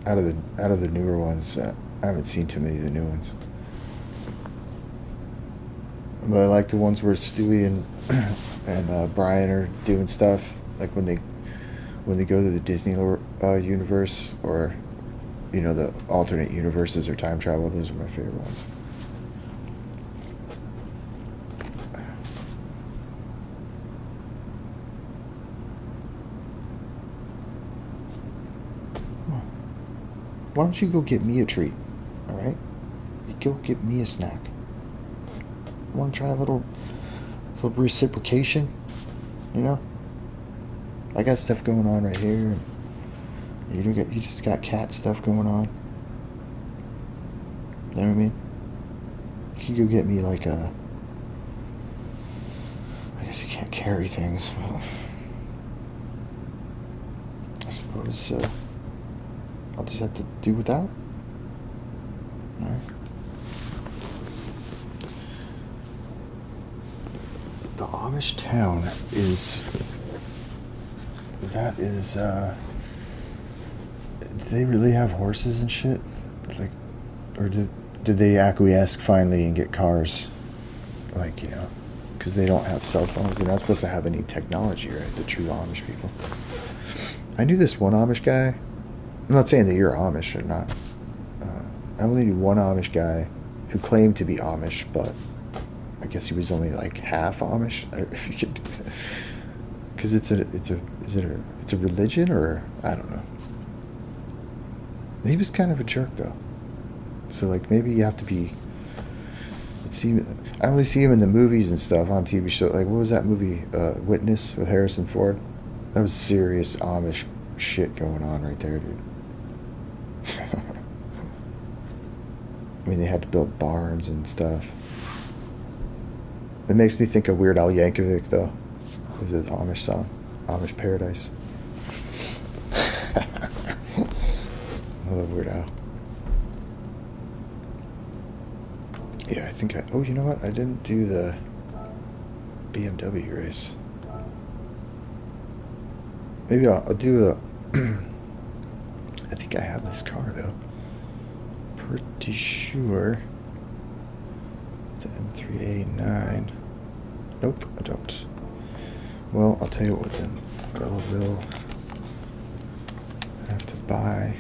Speaker 1: Out of the newer ones, I haven't seen too many of the new ones. But I like the ones where Stewie and Brian are doing stuff, like when they go to the Disney universe, or the alternate universes or time travel. Those are my favorite ones. Why don't you go get me a treat? All right, you go get me a snack. Want to try a little reciprocation? I got stuff going on right here. You just got cat stuff going on. You know what I mean? You can go get me like a. I guess you can't carry things. But I suppose I'll just have to do without. All right. The Amish town is. That is. Do they really have horses and shit? Like, or did they acquiesce finally and get cars? Like, because they don't have cell phones. They're not supposed to have any technology, right? The true Amish people. I knew this one Amish guy. I'm not saying that you're Amish or not. I only knew one Amish guy who claimed to be Amish, but I guess he was only like half Amish. If you could, because it's a religion, or I don't know. He was kind of a jerk though. So like maybe you have to be. I only see him in the movies and stuff on TV shows. Like what was that movie, Witness with Harrison Ford? That was serious Amish shit going on right there, dude. I mean, they had to build barns and stuff. It makes me think of Weird Al Yankovic though, with his Amish song, Amish Paradise. I love Weird Al. Yeah, I think oh, you know what? I didn't do the BMW race. Maybe I'll do a. I think I have this car though. Pretty sure. The M3A9. Nope, I don't. Well, I'll tell you what then. I will have to buy.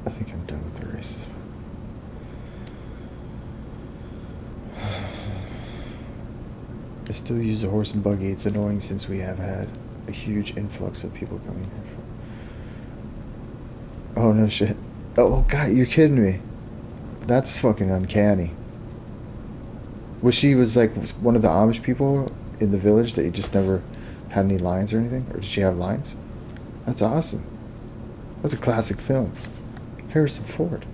Speaker 1: I think I'm done with the races. I still use a horse and buggy. It's annoying since we have had a huge influx of people coming here. Oh, no shit. Oh, God, you're kidding me. That's fucking uncanny. She was like one of the Amish people in the village that you just never had any lines or anything? Or did she have lines? That's awesome. That's a classic film. Harrison Ford.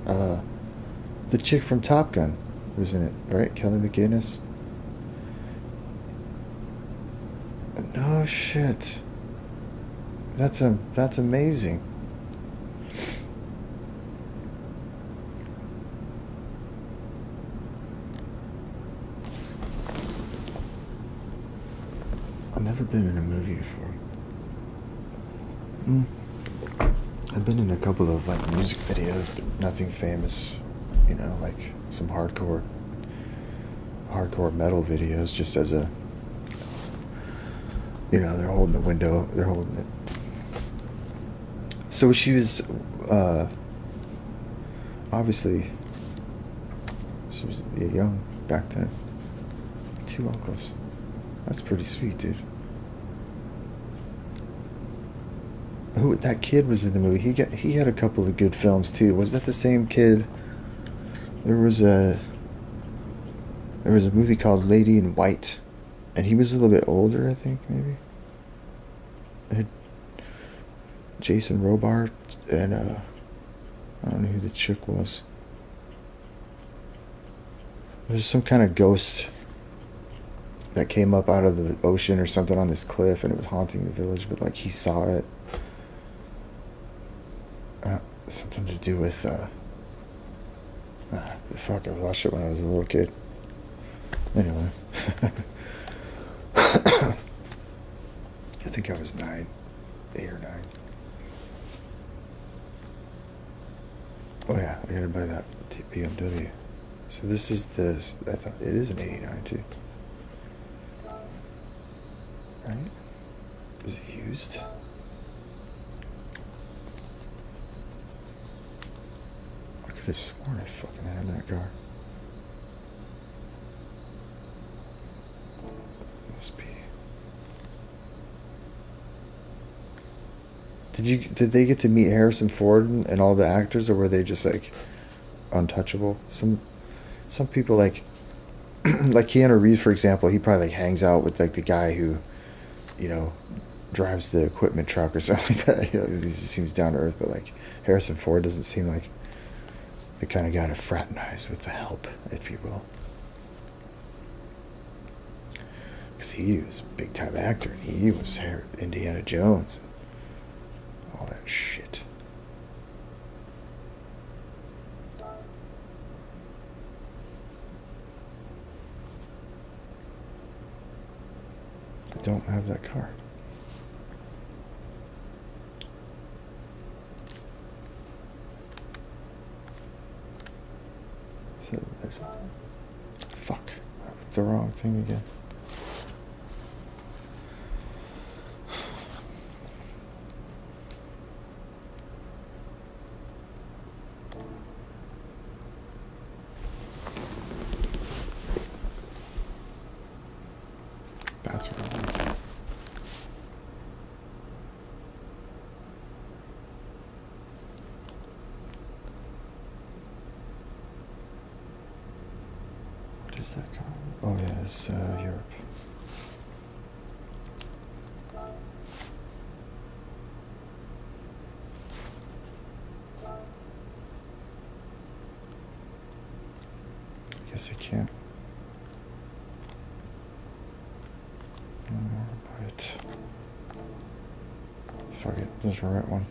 Speaker 1: The chick from Top Gun was in it, right? Kelly McGinnis. No shit. That's amazing. I've never been in a movie before. I've been in a couple of like music videos, but nothing famous. Like some hardcore metal videos, just as a. They're holding the window. They're holding it. So she was, obviously, she was young back then. Two uncles. That's pretty sweet, dude. Who that kid was in the movie? He had a couple of good films too. Was that the same kid? There was a movie called Lady in White, and he was a little bit older, I think maybe. It had Jason Robart and I don't know who the chick was. There's some kind of ghost that came up out of the ocean or something on this cliff, and it was haunting the village. But like he saw it. Something to do with fuck, I watched it when I was a little kid. Anyway. I think I was 8 or 9. Oh yeah, I gotta buy that BMW. So this is this. I thought it is an 89 too. Right? Is it used? I could have sworn I fucking had that car. Must be. Did they get to meet Harrison Ford and all the actors, or were they just like untouchable? Some people like like Keanu Reeves, for example, he probably like hangs out with like the guy who, you know, drives the equipment truck or something like that. You know, he seems down to earth, but like Harrison Ford doesn't seem like the kind of guy to fraternize with the help, if you will. Because he was a big time actor. He was Indiana Jones. All that shit. I don't have that car. So, fuck. I put the wrong thing again. That's what I want. What is that car? Oh yeah, it's Europe. I guess I can't. Buy it. Fuck it, this is the right one.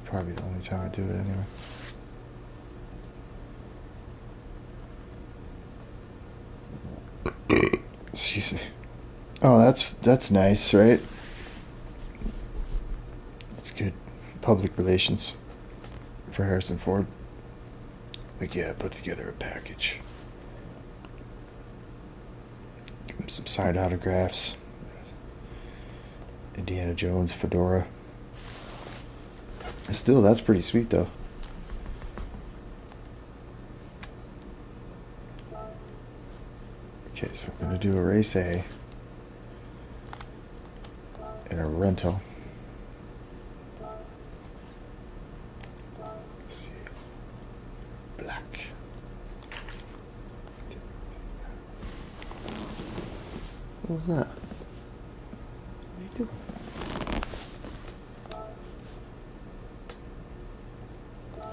Speaker 1: Probably the only time I do it anyway. Excuse me. Oh, that's nice, right? That's good public relations for Harrison Ford. Like, yeah, put together a package. Give him some signed autographs. Indiana Jones fedora. Still, that's pretty sweet though. Okay, so I'm gonna do a race A and a rental. Let's see. Black. What was that? What are you doing?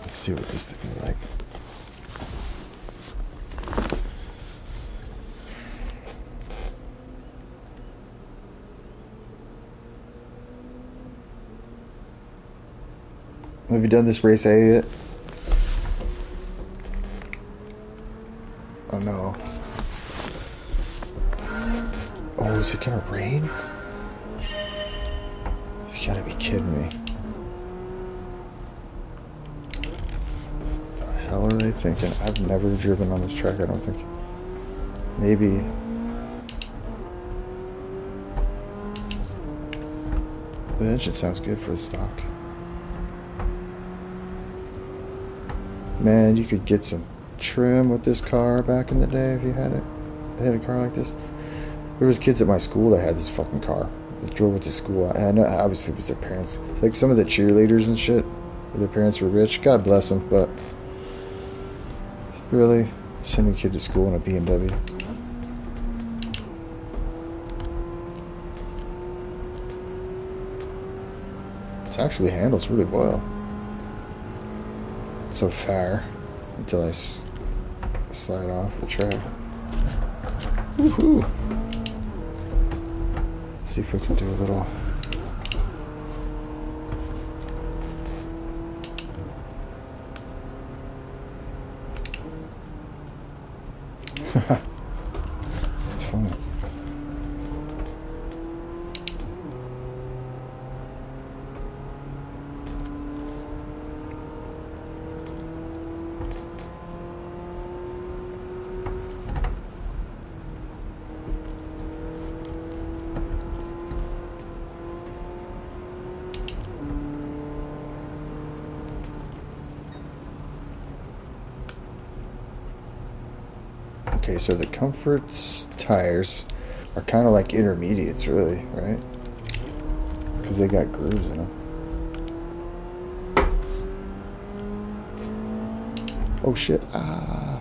Speaker 1: Let's see what this thing is like. Have you done this race A yet? Oh no. Oh, is it gonna rain? You gotta be kidding me. What the hell are they thinking? I've never driven on this track, I don't think. Maybe. The engine sounds good for the stock. Man, you could get some trim with this car back in the day if you had it. I had a car like this. There was kids at my school that had this fucking car. They drove it to school. And I know, obviously it was their parents. Like some of the cheerleaders and shit, their parents were rich. God bless them, but really, send your kid to school in a BMW. It actually handles really well. It's so far until I slide off the track. Woohoo! See if we can do a little. It's fun. Okay, so the Comfort's tires are kind of like intermediates, really, right? Because they got grooves in them. Oh shit! Ah!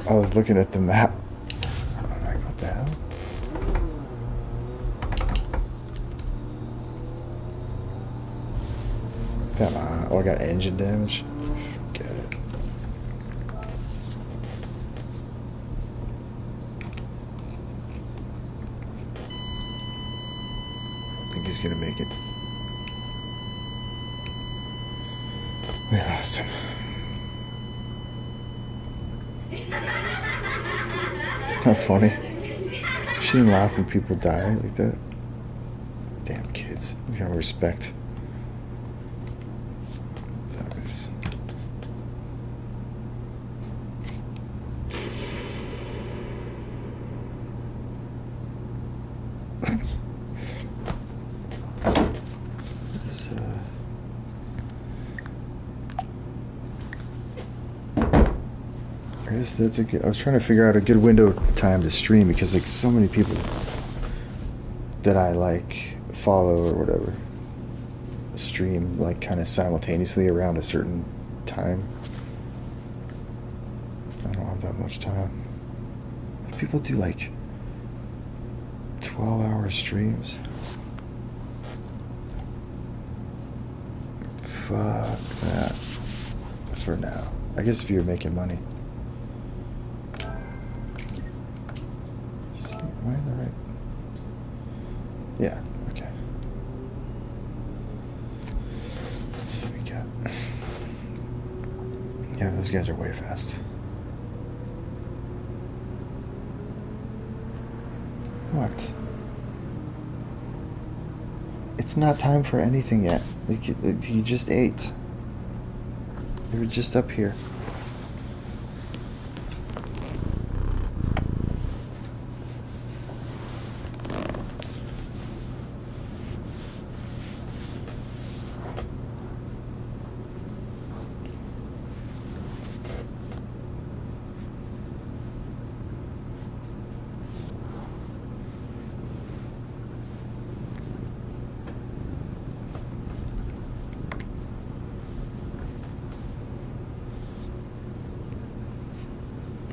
Speaker 1: I was looking at the map. I'm like, what the hell? Come on! Oh, I got engine damage. Forget it. He's gonna make it. We lost him. It's not funny. You shouldn't laugh when people die like that. Damn kids. We gotta respect. That's a good. I was trying to figure out a good window of time to stream because like so many people that I like follow or whatever stream like kind of simultaneously around a certain time. I don't have that much time. People do like 12-hour streams. Fuck that. For now. I guess if you're making money. Am I in the right? Yeah, okay. Let's see what we got. Yeah, those guys are way fast. What? It's not time for anything yet. Like, you just ate. You were just up here.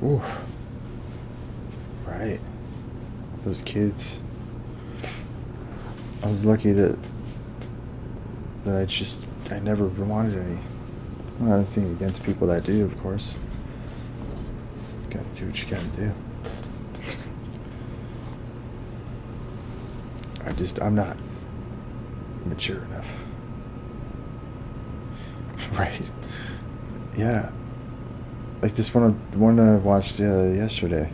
Speaker 1: Ooh. Right. Those kids. I was lucky that I never wanted any. I don't have anything against people that do, of course. You gotta do what you gotta do. I'm not mature enough. Right. Yeah. Like this one I watched yesterday.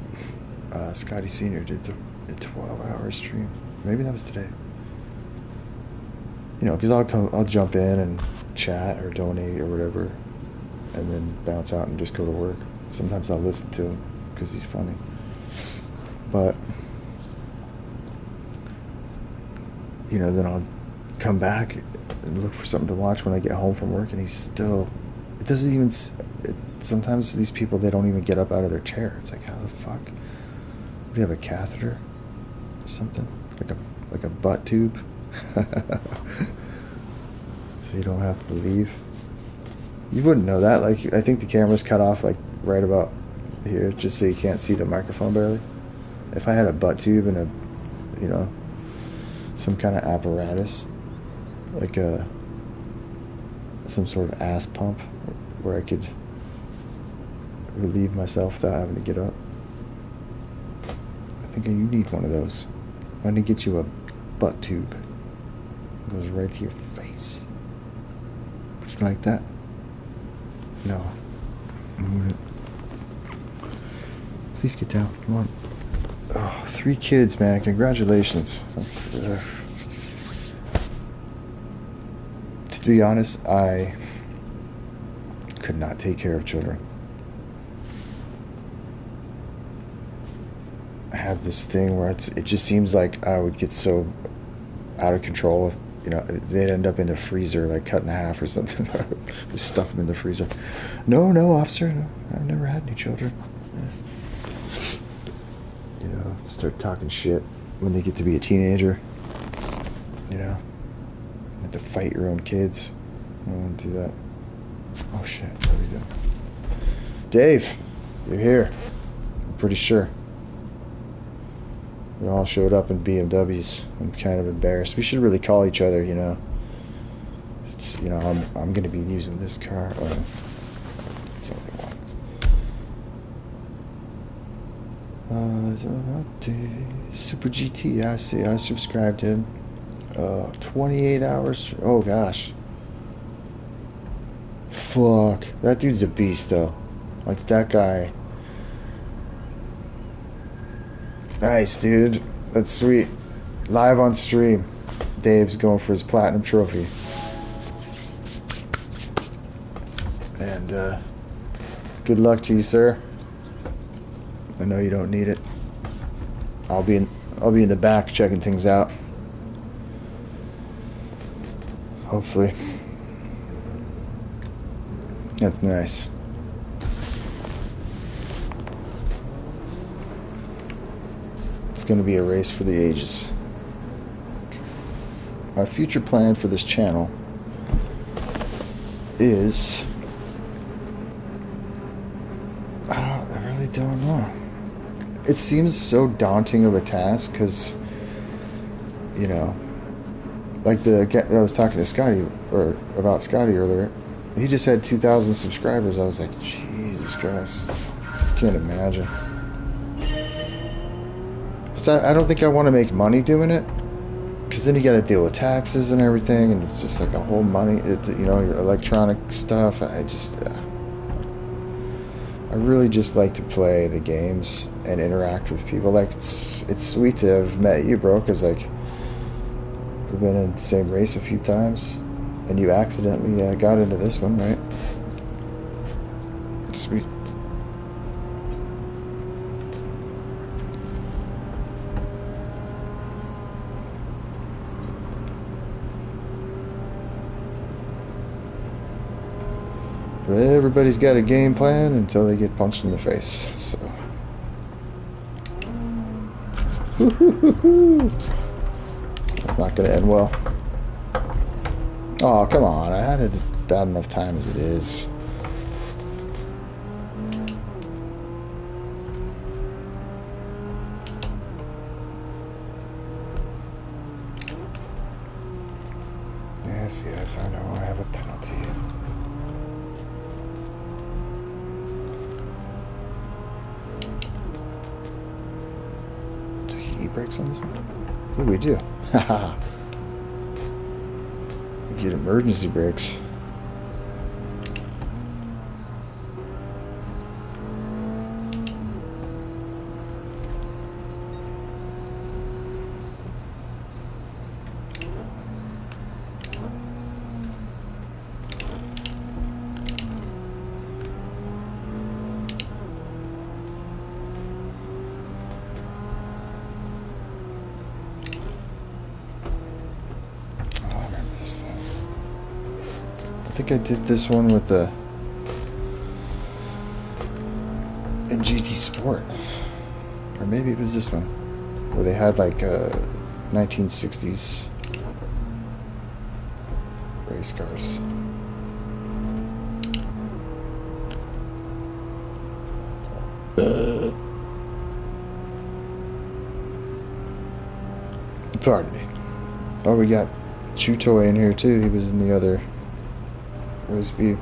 Speaker 1: Scotty Sr. did the 12-hour stream. Maybe that was today. You know, because I'll jump in and chat or donate or whatever, and then bounce out and just go to work. Sometimes I'll listen to him because he's funny. But you know, then I'll come back and look for something to watch when I get home from work, and he's still It doesn't even. Sometimes these people, they don't even get up out of their chair. It's like, how the fuck? Do you have a catheter or something? Like a butt tube? So you don't have to leave. You wouldn't know that. Like, I think the camera's cut off like right about here, just so you can't see the microphone barely. If I had a butt tube and some kind of apparatus, like some sort of ass pump, where I could relieve myself without having to get up. I think you need one of those. I'm gonna get you a butt tube. It goes right to your face. Would you like that? No. Please get down. Come on. Oh, 3 kids, man. Congratulations. To be honest, I could not take care of children. I have this thing where it just seems like I would get so out of control. They'd end up in the freezer, like cut in half or something. Just stuff them in the freezer. No, officer. No, I've never had any children. Start talking shit when they get to be a teenager. You have to fight your own kids. I don't want to do that. Oh shit, there we go. Dave, you're here. I'm pretty sure. We all showed up in BMWs. I'm kind of embarrassed. We should really call each other, It's, I'm going to be using this car. It's only one. Super GT, I see. I subscribed him. 28 hours. Oh gosh. Fuck. That dude's a beast, though. Like, that guy. Nice, dude. That's sweet. Live on stream. Dave's going for his platinum trophy. And, good luck to you, sir. I know you don't need it. I'll be in the back checking things out. Hopefully. That's nice. It's going to be a race for the ages. My future plan for this channel is... I really don't know. It seems so daunting of a task because, like I was talking to Scotty about Scotty earlier. He just had 2,000 subscribers. I was like, Jesus Christ, can't imagine. So I don't think I want to make money doing it, because then you got to deal with taxes and everything, and it's just like a whole money, your electronic stuff. I really just like to play the games and interact with people. Like, it's sweet to have met you, bro, because like we've been in the same race a few times, and you accidentally got into this one, right? It's sweet. But everybody's got a game plan until they get punched in the face. So, that's not going to end well. Oh, come on. I had it bad enough time as it is. Yes, I know. I have a penalty. Brakes on this one? What do we do? Haha. We get emergency brakes. I think I did this one with the in GT Sport, or maybe it was this one, where they had like 1960s race cars. Pardon me. Oh, we got Chutoy in here too. He was in the other race view.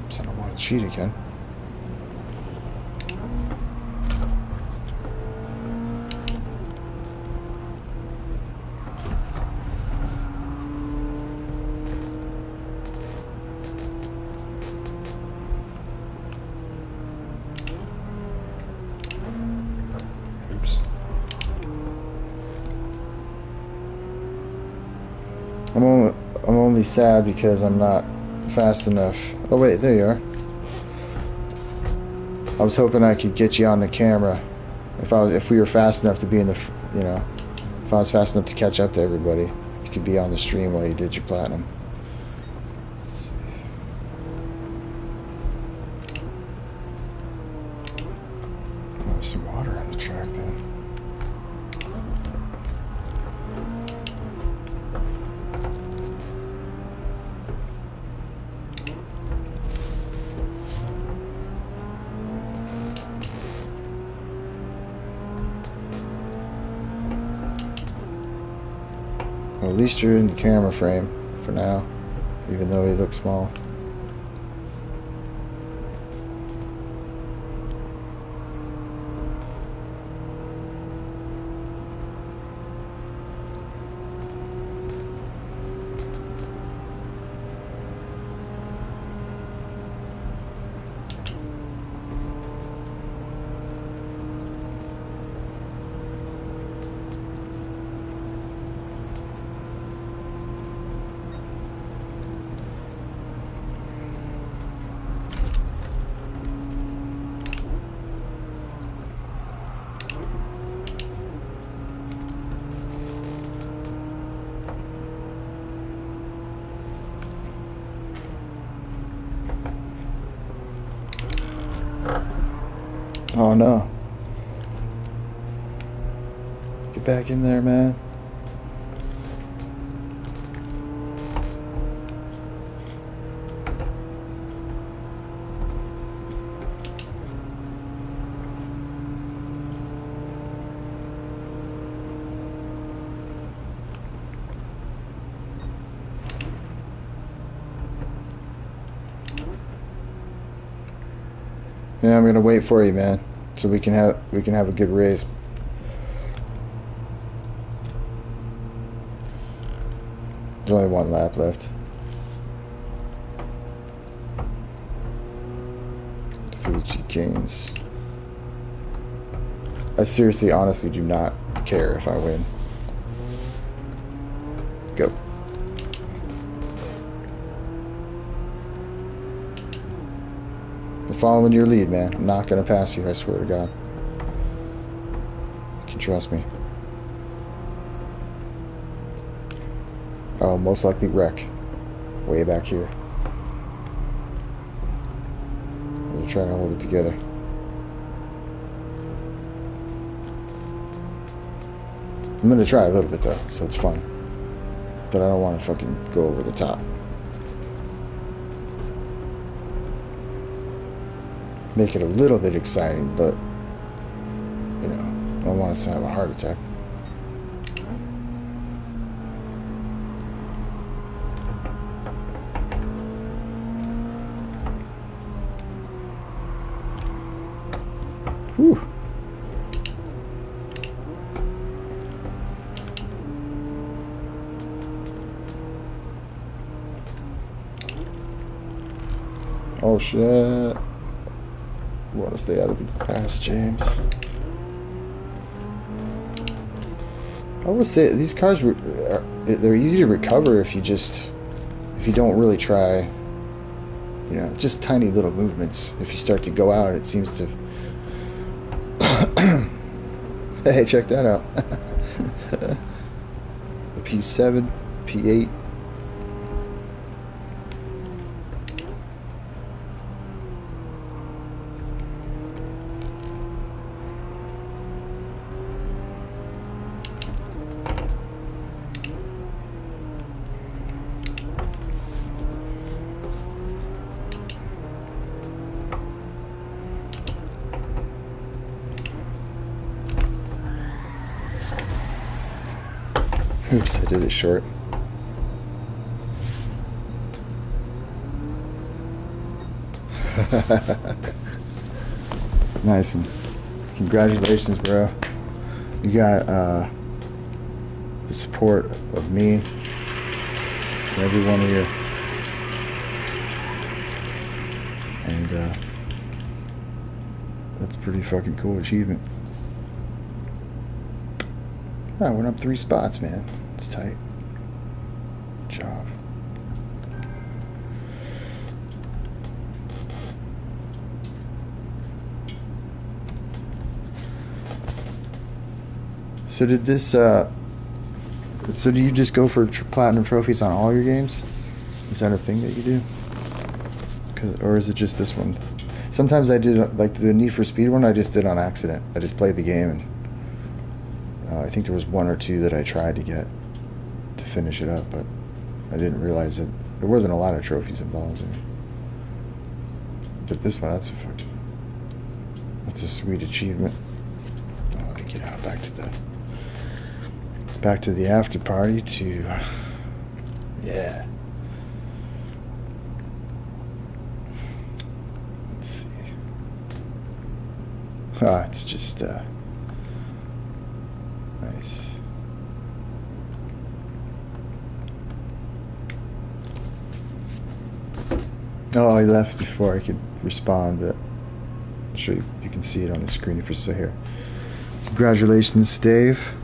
Speaker 1: Oops, I don't want to cheat again. I'm only sad because I'm not fast enough. Oh wait, there you are. I was hoping I could get you on the camera if we were fast enough to be in the, you know, if I was fast enough to catch up to everybody, you could be on the stream while you did your platinum. Let's see. Oh, there's some water on the track then. Well, at least you're in the camera frame for now, even though he looks small. Oh no. Get back in there, man. Yeah, I'm gonna wait for you, man, so we can have a good race. There's only one lap left. Through the chicanes. I seriously, honestly do not care if I win. Go. I'm following your lead, man. I'm not gonna pass you, I swear to God. You can trust me. I'll most likely wreck way back here. We're trying to hold it together. I'm gonna try a little bit though, so it's fun. But I don't want to fucking go over the top. Make it a little bit exciting, but you know, I don't want us to have a heart attack. Whew. Oh shit. We want to stay out of the pass, James. I would say these cars, they're easy to recover if you don't really try, you know, just tiny little movements. If you start to go out, it seems to... Hey, check that out. The P7, P8. Oops, I did it short. Nice one. Congratulations, bro. You got the support of me and every one of you. And that's a pretty fucking cool achievement. I went up 3 spots, man. It's tight. Good job. So did this, so do you just go for platinum trophies on all your games? Is that a thing that you do? Or is it just this one? Sometimes I did, like the Need for Speed one, I just did on accident. I just played the game, and I think there was 1 or 2 that I tried to get to finish it up, but I didn't realize that there wasn't a lot of trophies involved in it. But this one, that's a sweet achievement. Oh, let me get out back to the after party to, yeah. Let's see. Ah, it's just nice. Oh, I left before I could respond, but I'm sure you can see it on the screen if you're still here. Congratulations, Dave.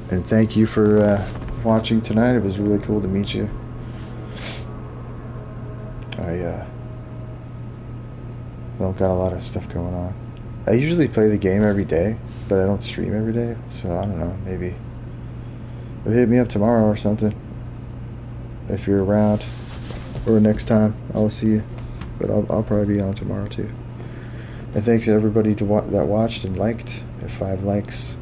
Speaker 1: And thank you for watching tonight. It was really cool to meet you. I don't got a lot of stuff going on. I usually play the game every day, but I don't stream every day, so I don't know, maybe hit me up tomorrow or something if you're around, or next time I'll see you, but I'll probably be on tomorrow too. And thank you everybody that watched and liked. At 5 likes,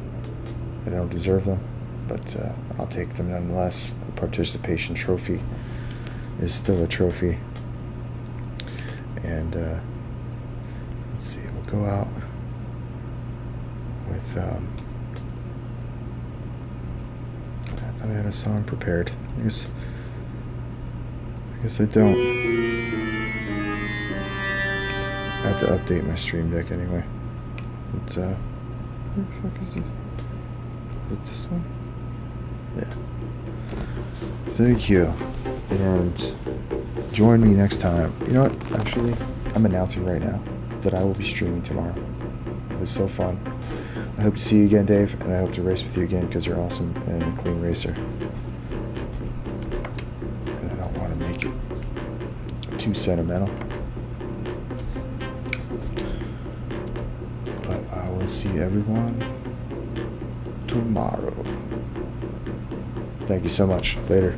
Speaker 1: I don't deserve them, but I'll take them nonetheless. A participation trophy is still a trophy. And let's see, we'll go out with I thought I had a song prepared. I guess I don't. I have to update my stream deck anyway. But where the fuck is this? Is it this one? Yeah. Thank you. And join me next time. You know what? Actually, I'm announcing right now that I will be streaming tomorrow. It was so fun. I hope to see you again, Dave, and I hope to race with you again because you're awesome and a clean racer. And I don't want to make it too sentimental. But I will see everyone tomorrow. Thank you so much. Later.